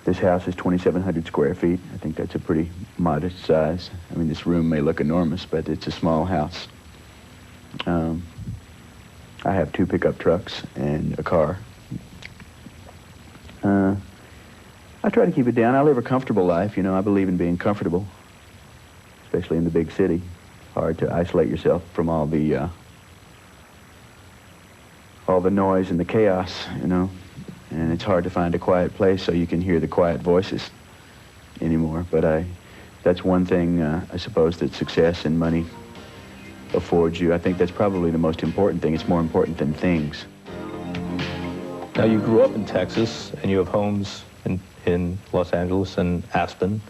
This house is 2,700 square feet. I think that's a pretty modest size. I mean, this room may look enormous, but it's a small house. I have 2 pickup trucks and a car. I try to keep it down. I live a comfortable life, you know. I believe in being comfortable, especially in the big city. Hard to isolate yourself from all the noise and the chaos, you know. And it's hard to find a quiet place so you can hear the quiet voices anymore. But that's one thing, I suppose, that success and money affords you. I think that's probably the most important thing. It's more important than things. Now, you grew up in Texas, and you have homes in Los Angeles and Aspen,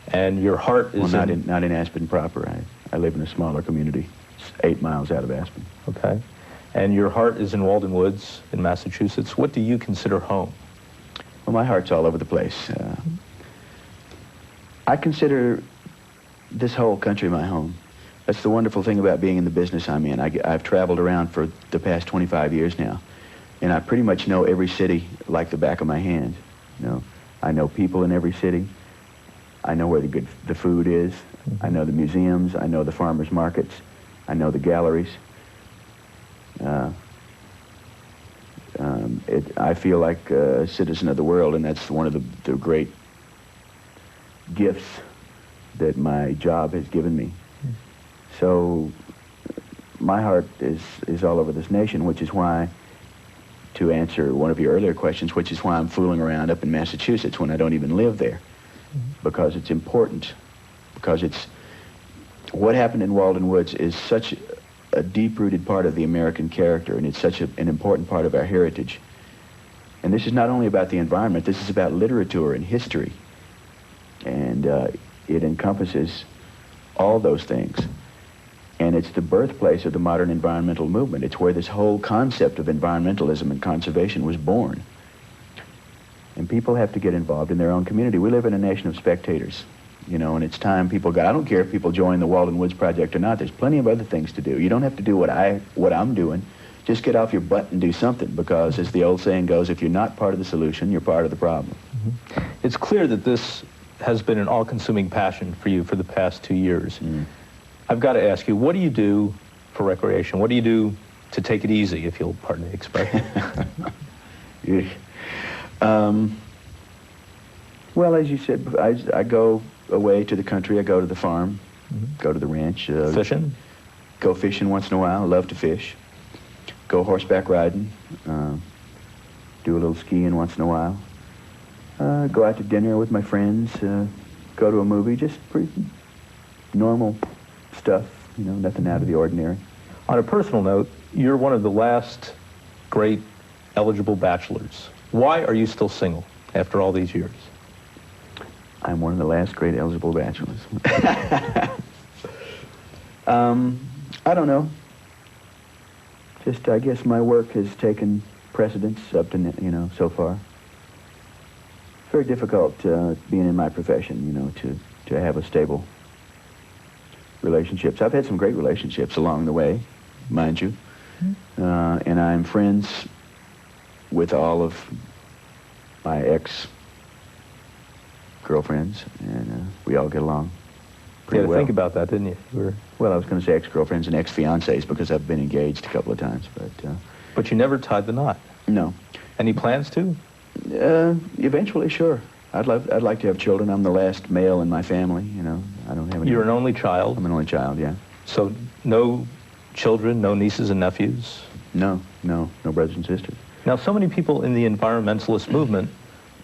and your heart is not in Aspen proper. I live in a smaller community, 8 miles out of Aspen. Okay. And your heart is in Walden Woods in Massachusetts. What do you consider home? Well, my heart's all over the place. I consider this whole country my home. That's the wonderful thing about being in the business I'm in. I've traveled around for the past 25 years now, and I pretty much know every city like the back of my hand. You know, I know people in every city. I know where the food is. I know the museums. I know the farmers markets. I know the galleries. I feel like a citizen of the world, and that's one of the great gifts that my job has given me. So my heart is all over this nation, which is why, to answer one of your earlier questions, which is why I'm fooling around up in Massachusetts when I don't even live there, because it's important, because what happened in Walden Woods is such a deep-rooted part of the American character, and it's such an important part of our heritage. And this is not only about the environment, this is about literature and history. And it encompasses all those things. And it's the birthplace of the modern environmental movement. It's where this whole concept of environmentalism and conservation was born. And people have to get involved in their own community. We live in a nation of spectators, you know, and it's time people got, I don't care if people join the Walden Woods Project or not, there's plenty of other things to do. You don't have to do what I'm doing. Just get off your butt and do something, because as the old saying goes, if you're not part of the solution, you're part of the problem. Mm-hmm. It's clear that this has been an all-consuming passion for you for the past 2 years. Mm. I've got to ask you, what do you do for recreation? What do you do to take it easy, if you'll pardon the expression? Well, as you said, I go away to the country. I go to the farm, go to the ranch. Fishing? Go fishing once in a while. I love to fish. Go horseback riding. Do a little skiing once in a while. Go out to dinner with my friends. Go to a movie. Just pretty normal stuff, you know, nothing out of the ordinary. On a personal note, you're one of the last great eligible bachelors. Why are you still single after all these years? I'm one of the last great eligible bachelors. I don't know. Just, I guess my work has taken precedence up to, you know, so far. It's very difficult being in my profession, you know, to have a stable relationships. I've had some great relationships along the way, mind you. And I'm friends with all of my ex-girlfriends, and we all get along pretty well. You had to think about that, didn't you? Well, I was going to say ex-girlfriends and ex-fiancés because I've been engaged a couple of times, but... But you never tied the knot? No. Any plans to? Eventually, sure. I'd like to have children. I'm the last male in my family, you know. I don't have any... You're an only child? I'm an only child, yeah. So no children, no nieces and nephews? No brothers and sisters. Now, so many people in the environmentalist movement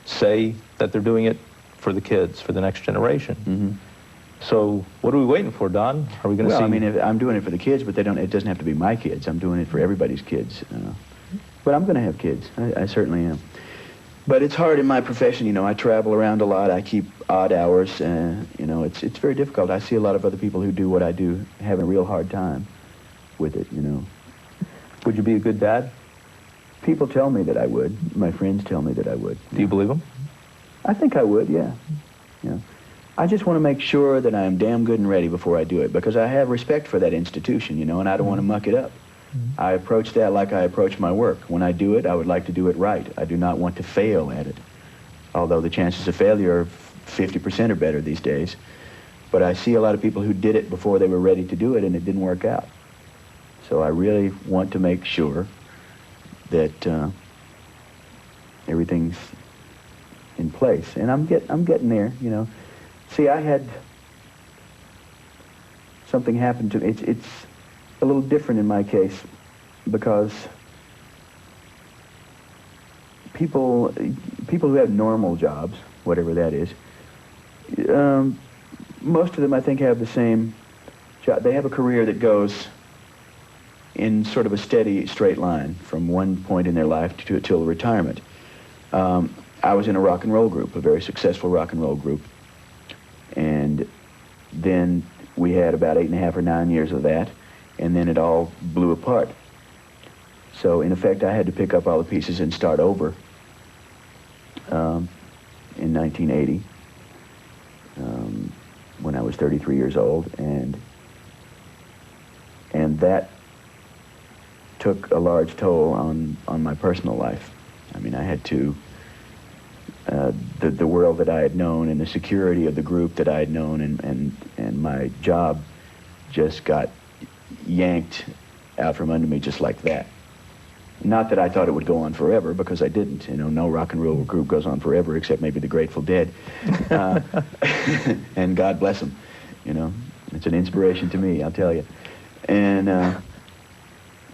say that they're doing it for the kids, for the next generation. Mm-hmm. So what are we waiting for, Don? Are we going to see... Well, I mean, I'm doing it for the kids, but it doesn't have to be my kids. I'm doing it for everybody's kids. But I'm going to have kids. I certainly am. But it's hard in my profession, you know. I travel around a lot. I keep odd hours. You know, it's very difficult. I see a lot of other people who do what I do having a real hard time with it, you know. Would you be a good dad? People tell me that I would. My friends tell me that I would. Do you believe them? I think I would, yeah. Yeah. I just want to make sure that I'm damn good and ready before I do it, because I have respect for that institution, you know, and I don't want to muck it up. I approach that like I approach my work. When I do it, I would like to do it right. I do not want to fail at it, although the chances of failure are 50% or better these days. But I see a lot of people who did it before they were ready to do it, and it didn't work out. So I really want to make sure that everything's in place, and I'm getting there, you know. See, I had something happen to me. It's a little different in my case, because people who have normal jobs, whatever that is, most of them, I think, have the same job. They have a career that goes in sort of a steady, straight line from one point in their life till retirement. I was in a rock and roll group, a very successful rock and roll group, and then we had about 8.5 or 9 years of that, and then it all blew apart. So in effect, I had to pick up all the pieces and start over in 1980 when I was 33 years old, and that took a large toll on my personal life. I mean, I had to, the world that I had known and the security of the group that I had known and my job just got yanked out from under me just like that. Not that I thought it would go on forever, because I didn't. You know, no rock and roll group goes on forever except maybe the Grateful Dead. And God bless them. You know, it's an inspiration to me, I'll tell you. And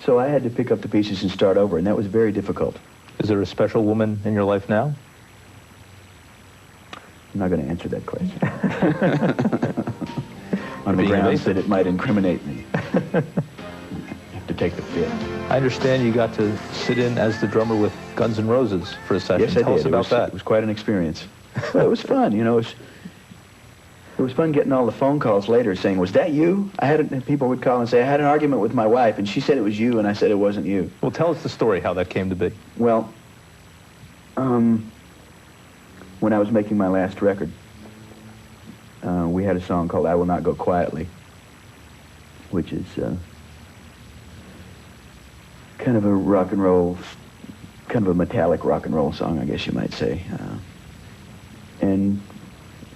so I had to pick up the pieces and start over, and that was very difficult. Is there a special woman in your life now? I'm not going to answer that question. On the grounds that it might incriminate me. take the fifth. I understand you got to sit in as the drummer with Guns N' Roses for a session. Yes, I Tell did. us about that. It was quite an experience. Well, it was fun, you know. It was fun getting all the phone calls later saying, "Was that you?" People would call and say, "I had an argument with my wife, and she said it was you, and I said it wasn't you." Well, tell us the story, how that came to be. Well, when I was making my last record, we had a song called "I Will Not Go Quietly," which is kind of a rock and roll, kind of a metallic rock and roll song, I guess you might say. And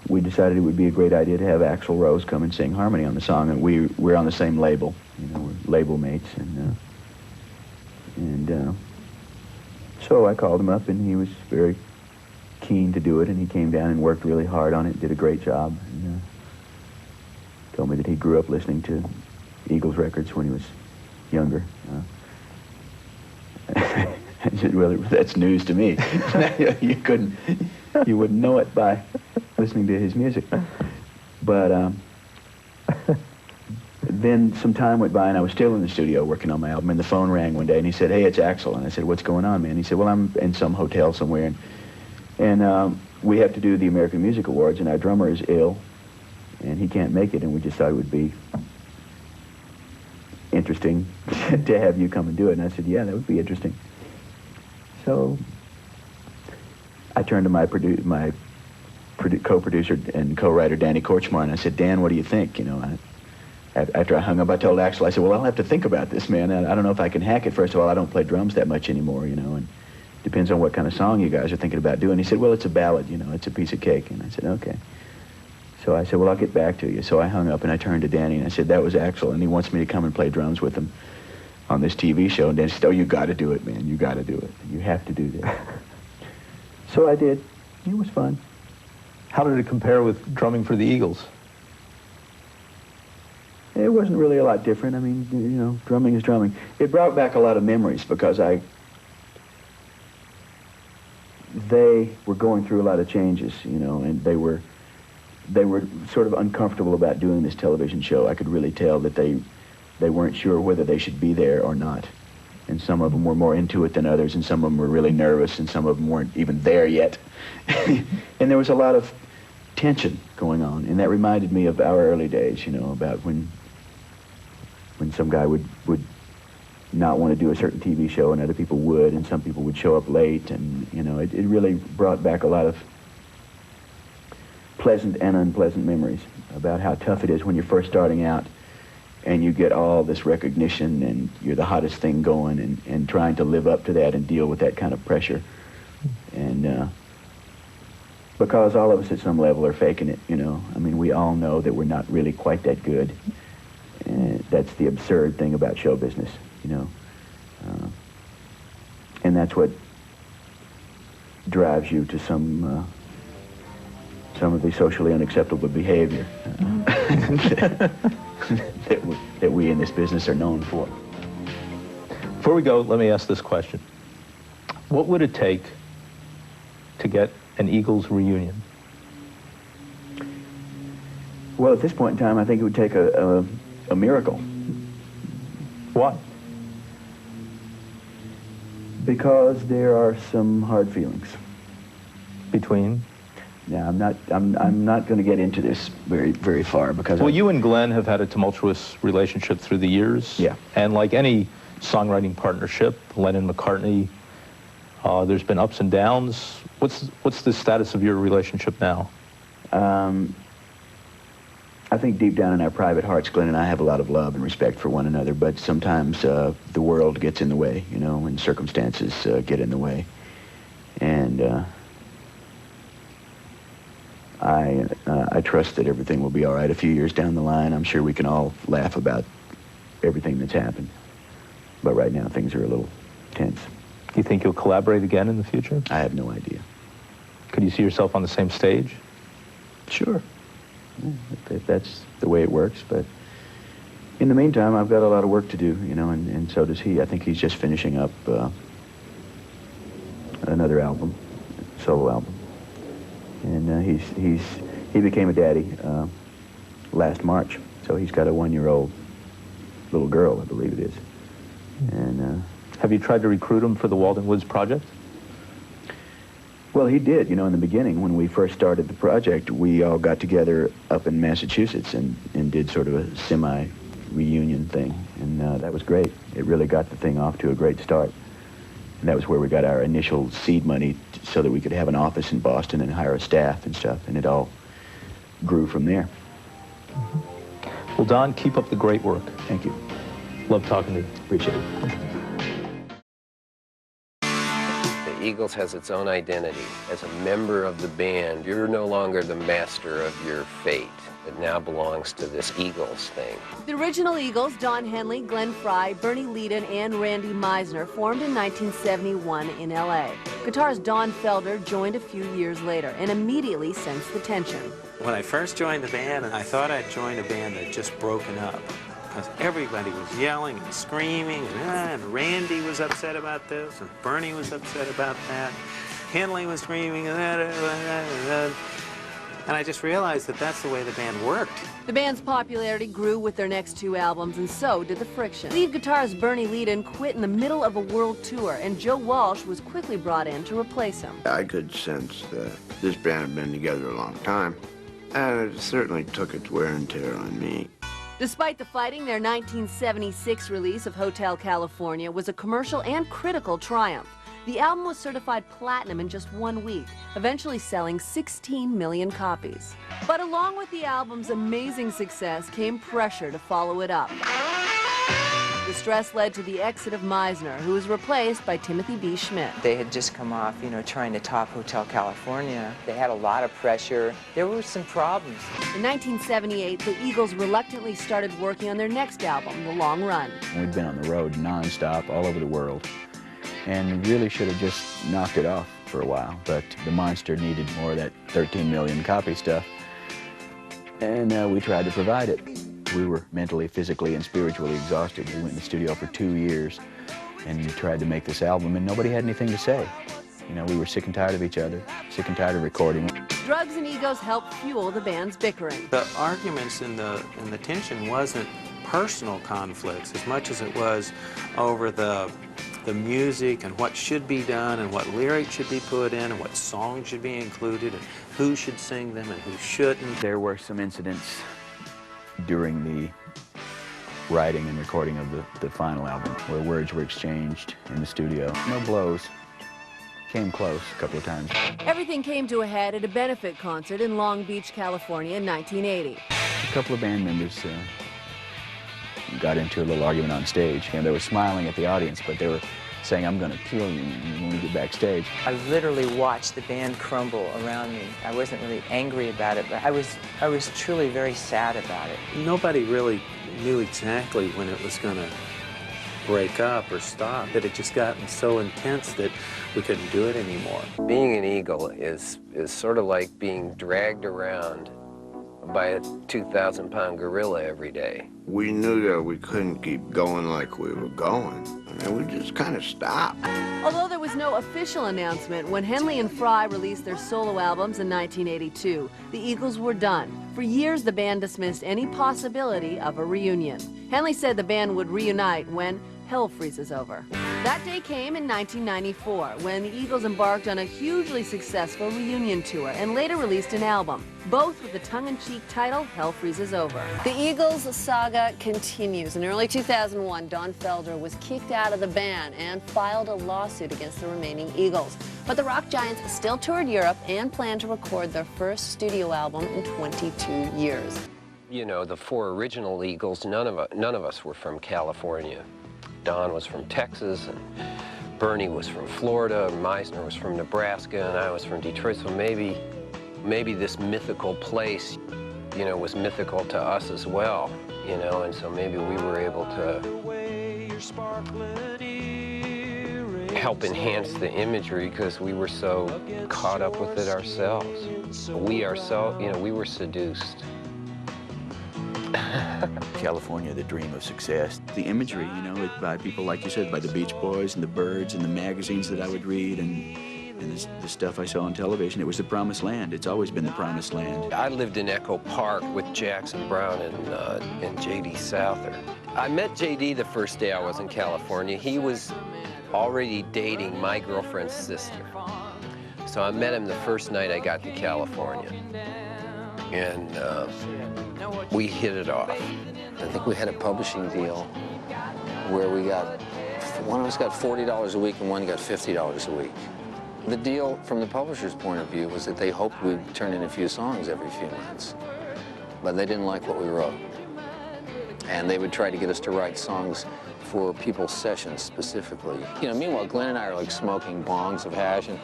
we decided it would be a great idea to have Axl Rose come and sing harmony on the song, and we're on the same label, you know, we're label mates, and so I called him up, and he was very keen to do it, and he came down and worked really hard on it, did a great job, and told me that he grew up listening to Eagles records when he was younger. I said, well, that's news to me. You wouldn't know it by listening to his music. But then some time went by, and I was still in the studio working on my album, and the phone rang one day, and he said, "Hey, it's Axl." And I said, "What's going on, man?" He said, "Well, I'm in some hotel somewhere, and we have to do the American Music Awards, and our drummer is ill, and he can't make it, and we just thought it would be interesting to have you come and do it." And I said, "Yeah, that would be interesting." So I turned to my co-producer and co-writer Danny Korchmar, and I said, "Dan, what do you think?" You know, after I hung up, I told Axl, I said, "Well, I'll have to think about this, man. I don't know if I can hack it. First of all, I don't play drums that much anymore, you know, and depends on what kind of song you guys are thinking about doing." He said, "Well, it's a ballad, you know, it's a piece of cake." And I said, "Okay." So I said, "Well, I'll get back to you." So I hung up, and I turned to Danny, and I said, "That was Axl, and he wants me to come and play drums with him on this TV show." And Danny said, "Oh, you got to do it, man. You got to do it. You have to do that." So I did. It was fun. How did it compare with drumming for the Eagles? It wasn't really a lot different. I mean, you know, drumming is drumming. It brought back a lot of memories because they were going through a lot of changes, you know, and they were sort of uncomfortable about doing this television show. I could really tell that they weren't sure whether they should be there or not. And some of them were more into it than others, and some of them were really nervous, and some of them weren't even there yet. And there was a lot of tension going on, and that reminded me of our early days, you know, about when some guy would not want to do a certain TV show and other people would, and some people would show up late, and, you know, it really brought back a lot of pleasant and unpleasant memories about how tough it is when you're first starting out and you get all this recognition and you're the hottest thing going, and trying to live up to that and deal with that kind of pressure. And because all of us at some level are faking it, you know. I mean, we all know that we're not really quite that good. And that's the absurd thing about show business, you know. And that's what drives you to some of the socially unacceptable behavior that we in this business are known for. Before we go, let me ask this question. What would it take to get an Eagles reunion? Well, at this point in time, I think it would take a miracle. Why? Because there are some hard feelings. Between? Yeah, I'm not going to get into this very, very far because. Well, you and Glenn have had a tumultuous relationship through the years. Yeah. And like any songwriting partnership, Lennon, McCartney, there's been ups and downs. What's the status of your relationship now? I think deep down in our private hearts, Glenn and I have a lot of love and respect for one another, but sometimes the world gets in the way, you know, and circumstances get in the way. And I trust that everything will be all right a few years down the line. I'm sure we can all laugh about everything that's happened. But right now, things are a little tense. Do you think you'll collaborate again in the future? I have no idea. Could you see yourself on the same stage? Sure. If that's the way it works. But in the meantime, I've got a lot of work to do, you know, and so does he. I think he's just finishing up another album, solo album. And he became a daddy last March, so he's got a 1-year-old little girl, I believe it is. And have you tried to recruit him for the Walden Woods project? Well, he did. You know, in the beginning, when we first started the project, we all got together up in Massachusetts and did sort of a semi-reunion thing. And that was great. It really got the thing off to a great start. And that was where we got our initial seed money so that we could have an office in Boston and hire a staff and stuff. And it all grew from there. Well, Don, keep up the great work. Thank you. Love talking to you. Appreciate it. The Eagles has its own identity. As a member of the band, you're no longer the master of your fate. It now belongs to this Eagles thing. The original Eagles, Don Henley, Glenn Frey, Bernie Leadon, and Randy Meisner, formed in 1971 in L.A. Guitarist Don Felder joined a few years later and immediately sensed the tension. When I first joined the band, I thought I'd joined a band that had just broken up, because everybody was yelling and screaming, and Randy was upset about this, and Bernie was upset about that. Henley was screaming, and I just realized that that's the way the band worked. The band's popularity grew with their next two albums, and so did the friction. Lead guitarist Bernie Leadon quit in the middle of a world tour, and Joe Walsh was quickly brought in to replace him. I could sense that this band had been together a long time, and it certainly took its wear and tear on me. Despite the fighting, their 1976 release of Hotel California was a commercial and critical triumph. The album was certified platinum in just 1 week, eventually selling 16 million copies. But along with the album's amazing success came pressure to follow it up. The stress led to the exit of Meisner, who was replaced by Timothy B. Schmidt. They had just come off, trying to top Hotel California. They had a lot of pressure. There were some problems. In 1978, the Eagles reluctantly started working on their next album, The Long Run. We'd been on the road nonstop all over the world and really should have just knocked it off for a while, but the monster needed more of that 13 million copy stuff, and we tried to provide it. We were mentally, physically, and spiritually exhausted. We went in the studio for 2 years and tried to make this album, and nobody had anything to say. We were sick and tired of each other, sick and tired of recording. Drugs and egos helped fuel the band's bickering. The arguments and the tension wasn't personal conflicts as much as it was over the music and what should be done and what lyrics should be put in and what songs should be included and who should sing them and who shouldn't. There were some incidents during the writing and recording of the final album where words were exchanged in the studio. No blows. Came close a couple of times. Everything came to a head at a benefit concert in Long Beach, California in 1980. A couple of band members got into a little argument on stage, and they were smiling at the audience, but they were saying, "I'm going to kill you when we get backstage." I literally watched the band crumble around me. I wasn't really angry about it, but I was truly very sad about it. Nobody really knew exactly when it was going to break up or stop. It had just gotten so intense that we couldn't do it anymore. Being an Eagle is sort of like being dragged around by a 2,000-pound gorilla every day. We knew that we couldn't keep going like we were going, and we just kind of stopped. Although there was no official announcement, when Henley and Frey released their solo albums in 1982, the Eagles were done. For years, the band dismissed any possibility of a reunion. Henley said the band would reunite when hell freezes over. That day came in 1994, when the Eagles embarked on a hugely successful reunion tour and later released an album, both with the tongue-in-cheek title, Hell Freezes Over. The Eagles saga continues. In early 2001, Don Felder was kicked out of the band and filed a lawsuit against the remaining Eagles. But the rock giants still toured Europe and planned to record their first studio album in 22 years. The four original Eagles, none of us were from California. Don was from Texas, and Bernie was from Florida, Meisner was from Nebraska, and I was from Detroit. So maybe this mythical place, was mythical to us as well, and so maybe we were able to help enhance the imagery because we were so caught up with it ourselves. We were seduced. California, the dream of success. The imagery, by people like you said, by the Beach Boys and the Byrds and the magazines that I would read, and and the stuff I saw on television, it was the promised land. It's always been the promised land. I lived in Echo Park with Jackson Browne and J.D. Souther. I met J.D. the first day I was in California. He was already dating my girlfriend's sister. So I met him the first night I got to California. And we hit it off. I think we had a publishing deal where one of us got $40 a week and one got $50 a week. The deal from the publisher's point of view was that they hoped we'd turn in a few songs every few months, but they didn't like what we wrote. And they would try to get us to write songs for people's sessions specifically. You know, meanwhile, Glenn and I are like smoking bongs of hash and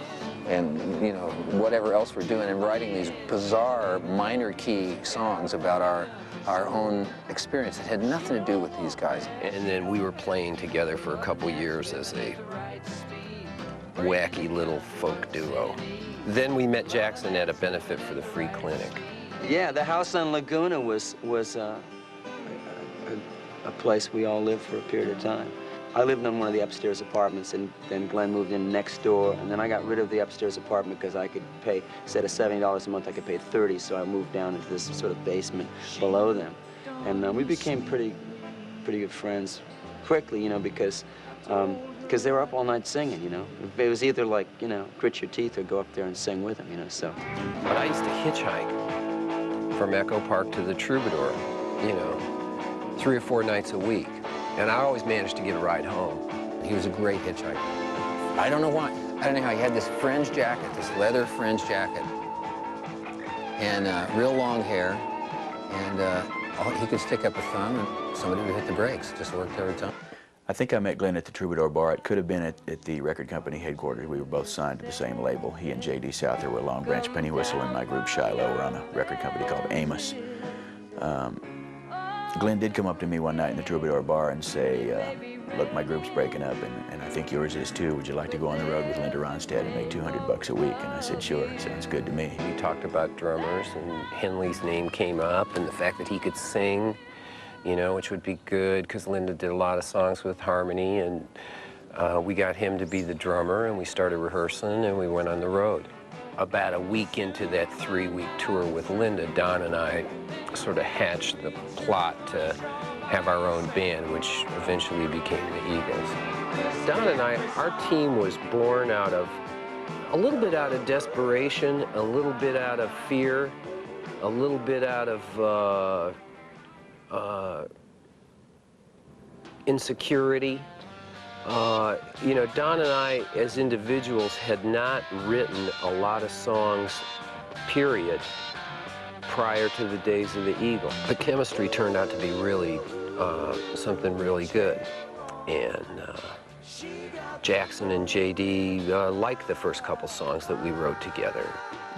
you know, whatever else we're doing and writing these bizarre minor key songs about our own experience that had nothing to do with these guys. And then we were playing together for a couple years as a wacky little folk duo. Then we met Jackson at a benefit for the Free Clinic. Yeah, the house on Laguna was a place we all lived for a period of time. I lived in one of the upstairs apartments, and then Glenn moved in next door, and then I got rid of the upstairs apartment because I could pay, instead of $70 a month, I could pay $30, so I moved down into this sort of basement below them. And we became pretty good friends quickly, you know, because they were up all night singing, you know. It was either like, you know, grit your teeth or go up there and sing with them, you know, so. But I used to hitchhike from Echo Park to the Troubadour, you know, 3 or 4 nights a week. And I always managed to get a ride home. He was a great hitchhiker. I don't know why. I don't know how he had this fringe jacket, this leather fringe jacket, and real long hair, and he could stick up a thumb and somebody would hit the brakes. Just worked every time. I think I met Glenn at the Troubadour Bar. It could have been at the record company headquarters. We were both signed to the same label. He and J.D. Souther were Long Branch Penny Whistle, and my group Shiloh were on a record company called Amos. Glenn did come up to me one night in the Troubadour Bar and say, look, my group's breaking up, and I think yours is too. Would you like to go on the road with Linda Ronstadt and make $200 a week? And I said, sure, sounds good to me. We talked about drummers, and Henley's name came up, and the fact that he could sing, you know, which would be good, because Linda did a lot of songs with harmony, and we got him to be the drummer, and we started rehearsing, and we went on the road. About a week into that 3-week tour with Linda, Don and I sort of hatched the plot to have our own band, which eventually became the Eagles. Don and I, our team was born out of, a little bit out of desperation, a little bit out of fear, a little bit out of insecurity. You know, Don and I, as individuals, had not written a lot of songs, period, prior to the days of the Eagles. The chemistry turned out to be really something really good. And Jackson and J.D. liked the first couple songs that we wrote together.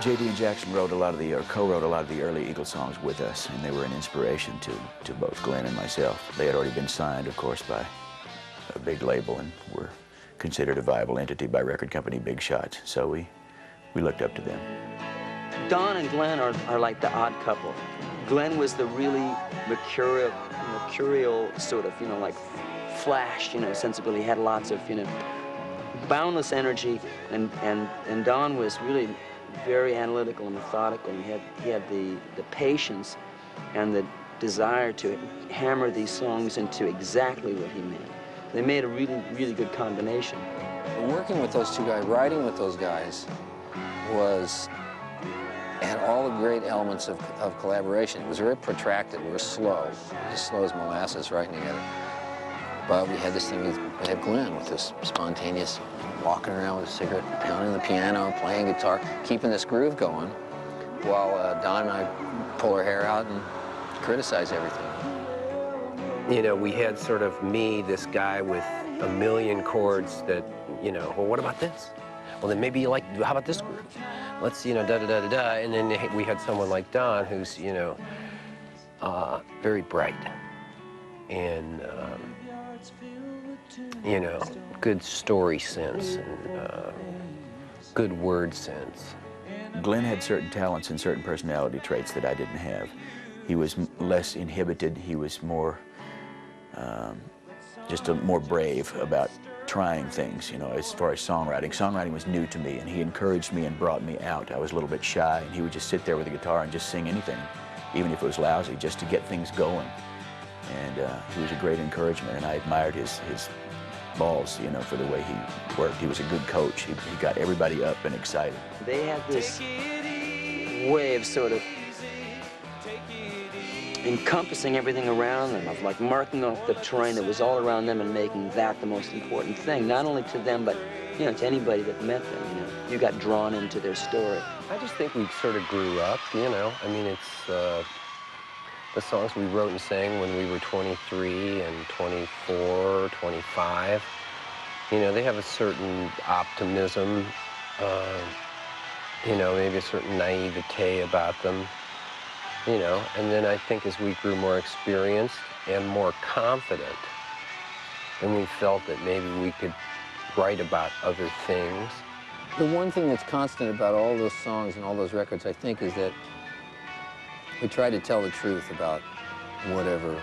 J.D. and Jackson wrote a lot of the, or co-wrote a lot of the early Eagles songs with us, and they were an inspiration to both Glenn and myself. They had already been signed, of course, by a big label and were considered a viable entity by record company Big Shots, so we looked up to them. Don and Glenn are like the odd couple. Glenn was the really mercurial sort of, you know, like flash, you know, sensibility. He had lots of, you know, boundless energy, and Don was really very analytical and methodical, and he had the patience and the desire to hammer these songs into exactly what he meant. They made a really, really good combination. Working with those two guys, writing with those guys, had all the great elements of collaboration. It was very protracted. We were slow, as slow as molasses writing together. But we had this thing, we had Glenn with this spontaneous walking around with a cigarette, pounding the piano, playing guitar, keeping this groove going, while Don and I pull our hair out and criticize everything. You know, we had sort of me, this guy with a million chords that, you know, well, what about this? Well, then maybe you like, how about this group? Let's, you know, da-da-da-da-da. And then we had someone like Don who's, you know, very bright and, you know, good story sense and good word sense. Glenn had certain talents and certain personality traits that I didn't have. He was less inhibited. He was more, just more brave about trying things, you know, as far as songwriting. Songwriting was new to me, and he encouraged me and brought me out. I was a little bit shy, and he would just sit there with the guitar and just sing anything, even if it was lousy, just to get things going. And he was a great encouragement, and I admired his balls, you know, for the way he worked. He was a good coach. He got everybody up and excited. They had this way of sort of encompassing everything around them, of like marking off the terrain that was all around them and making that the most important thing, not only to them, but, you know, to anybody that met them, you know. You got drawn into their story. I just think we sort of grew up, you know. I mean, it's the songs we wrote and sang when we were 23 and 24, 25. You know, they have a certain optimism, you know, maybe a certain naivete about them. You know, and then I think as we grew more experienced and more confident, then we felt that maybe we could write about other things. The one thing that's constant about all those songs and all those records, I think, is that we try to tell the truth about whatever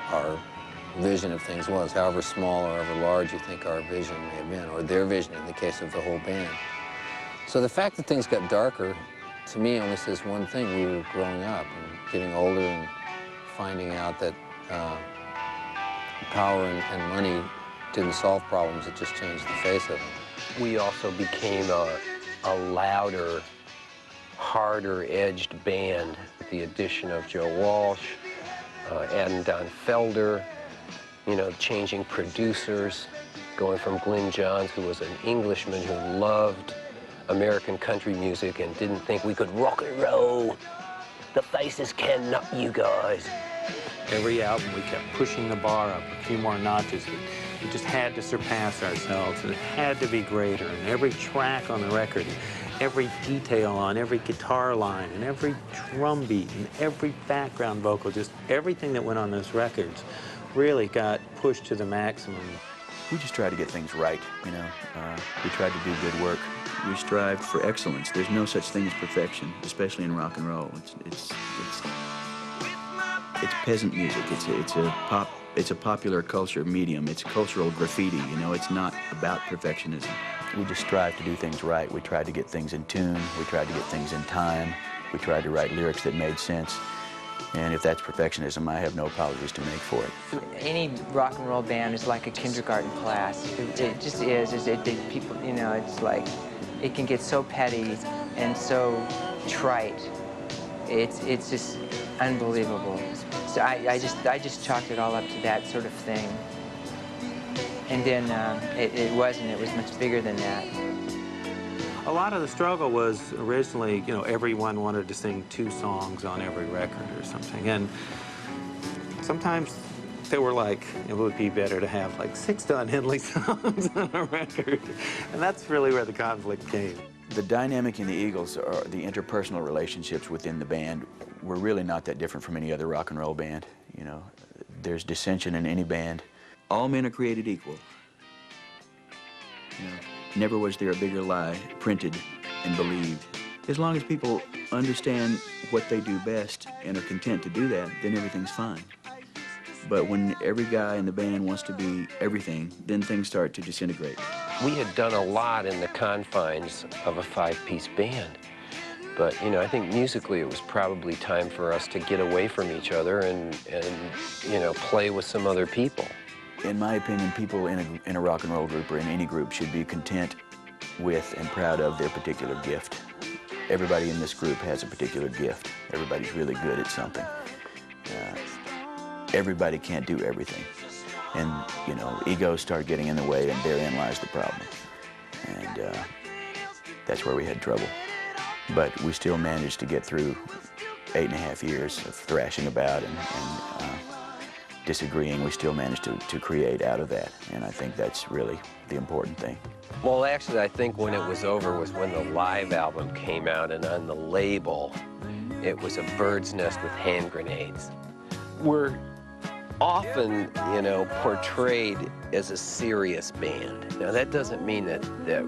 our vision of things was, however small or however large you think our vision may have been, or their vision in the case of the whole band. So the fact that things got darker, to me, only says one thing: we were growing up and getting older and finding out that power and money didn't solve problems, it just changed the face of them. We also became a louder, harder-edged band with the addition of Joe Walsh, adding Don Felder, you know, changing producers, going from Glyn Johns, who was an Englishman who loved American country music and didn't think we could rock and roll. The Faces cannot, you guys. Every album, we kept pushing the bar up a few more notches. We just had to surpass ourselves. It had to be greater. And every track on the record, every detail on every guitar line, and every drum beat, and every background vocal, just everything that went on those records really got pushed to the maximum. We just tried to get things right, you know. We tried to do good work. We strived for excellence. There's no such thing as perfection, especially in rock and roll. It's peasant music. It's a popular culture medium. It's cultural graffiti, you know. It's not about perfectionism. We just strive to do things right. We tried to get things in tune. We tried to get things in time. We tried to write lyrics that made sense. And if that's perfectionism, I have no apologies to make for it. Any rock and roll band is like a kindergarten class. It just is. People, you know, it's like, it can get so petty and so trite. It's just unbelievable. So I just chalked it all up to that sort of thing. And then it wasn't. It was much bigger than that. A lot of the struggle was originally, you know, everyone wanted to sing 2 songs on every record or something. And sometimes they were like, it would be better to have like 6 Don Henley songs on a record. And that's really where the conflict came. The dynamic in the Eagles, or the interpersonal relationships within the band, were really not that different from any other rock and roll band. You know, there's dissension in any band. All men are created equal. You know, never was there a bigger lie printed and believed. As long as people understand what they do best and are content to do that, then everything's fine. But when every guy in the band wants to be everything, then things start to disintegrate. We had done a lot in the confines of a 5-piece band. But, you know, I think musically it was probably time for us to get away from each other and you know, play with some other people. In my opinion, people in a rock and roll group or in any group should be content with and proud of their particular gift. Everybody in this group has a particular gift. Everybody's really good at something. Everybody can't do everything. And, you know, egos start getting in the way, and therein lies the problem. And that's where we had trouble. But we still managed to get through 8.5 years of thrashing about and disagreeing. We still managed to create out of that, and I think that's really the important thing. Well, actually, I think when it was over was when the live album came out, and on the label, it was a bird's nest with hand grenades. We're often, you know, portrayed as a serious band. Now, that doesn't mean that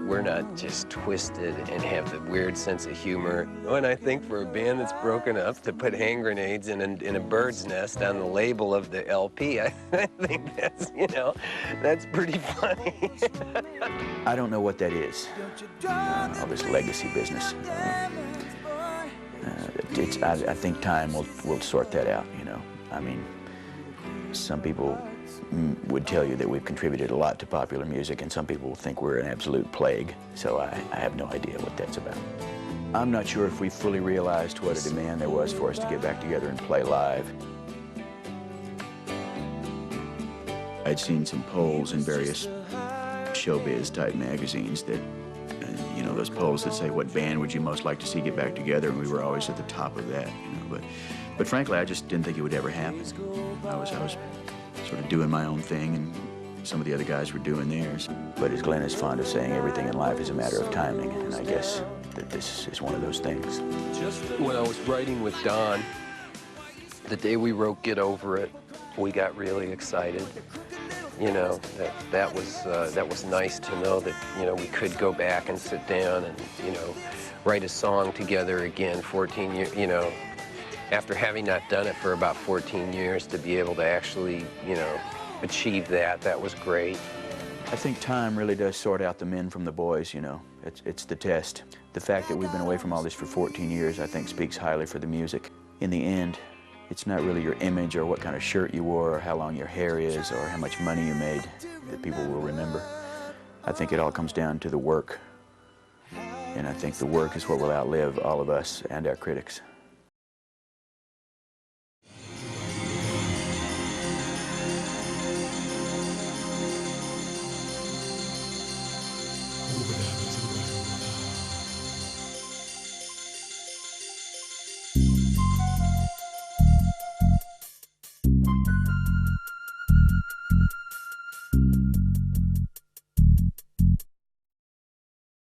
we're not just twisted and have the weird sense of humor. When I think for a band that's broken up to put hand grenades in a bird's nest on the label of the LP, I think that's, you know, that's pretty funny. I don't know what that is, all this legacy business. I think time will sort that out, you know. I mean, some people would tell you that we've contributed a lot to popular music, and some people think we're an absolute plague, so I have no idea what that's about. I'm not sure if we fully realized what a demand there was for us to get back together and play live. I'd seen some polls in various showbiz-type magazines that, you know, those polls that say, what band would you most like to see get back together, and we were always at the top of that, you know, but frankly, I just didn't think it would ever happen. I was sort of doing my own thing, and some of the other guys were doing theirs. But as Glenn is fond of saying, everything in life is a matter of timing, and I guess that this is one of those things. When I was writing with Don, the day we wrote Get Over It, we got really excited. You know, that was nice to know that, you know, we could go back and sit down and, you know, write a song together again 14 years, you know, after having not done it for about 14 years, to be able to actually, you know, achieve that was great. I think time really does sort out the men from the boys, you know. It's the test. The fact that we've been away from all this for 14 years, I think, speaks highly for the music. In the end, it's not really your image or what kind of shirt you wore or how long your hair is or how much money you made that people will remember. I think it all comes down to the work. And I think the work is what will outlive all of us and our critics.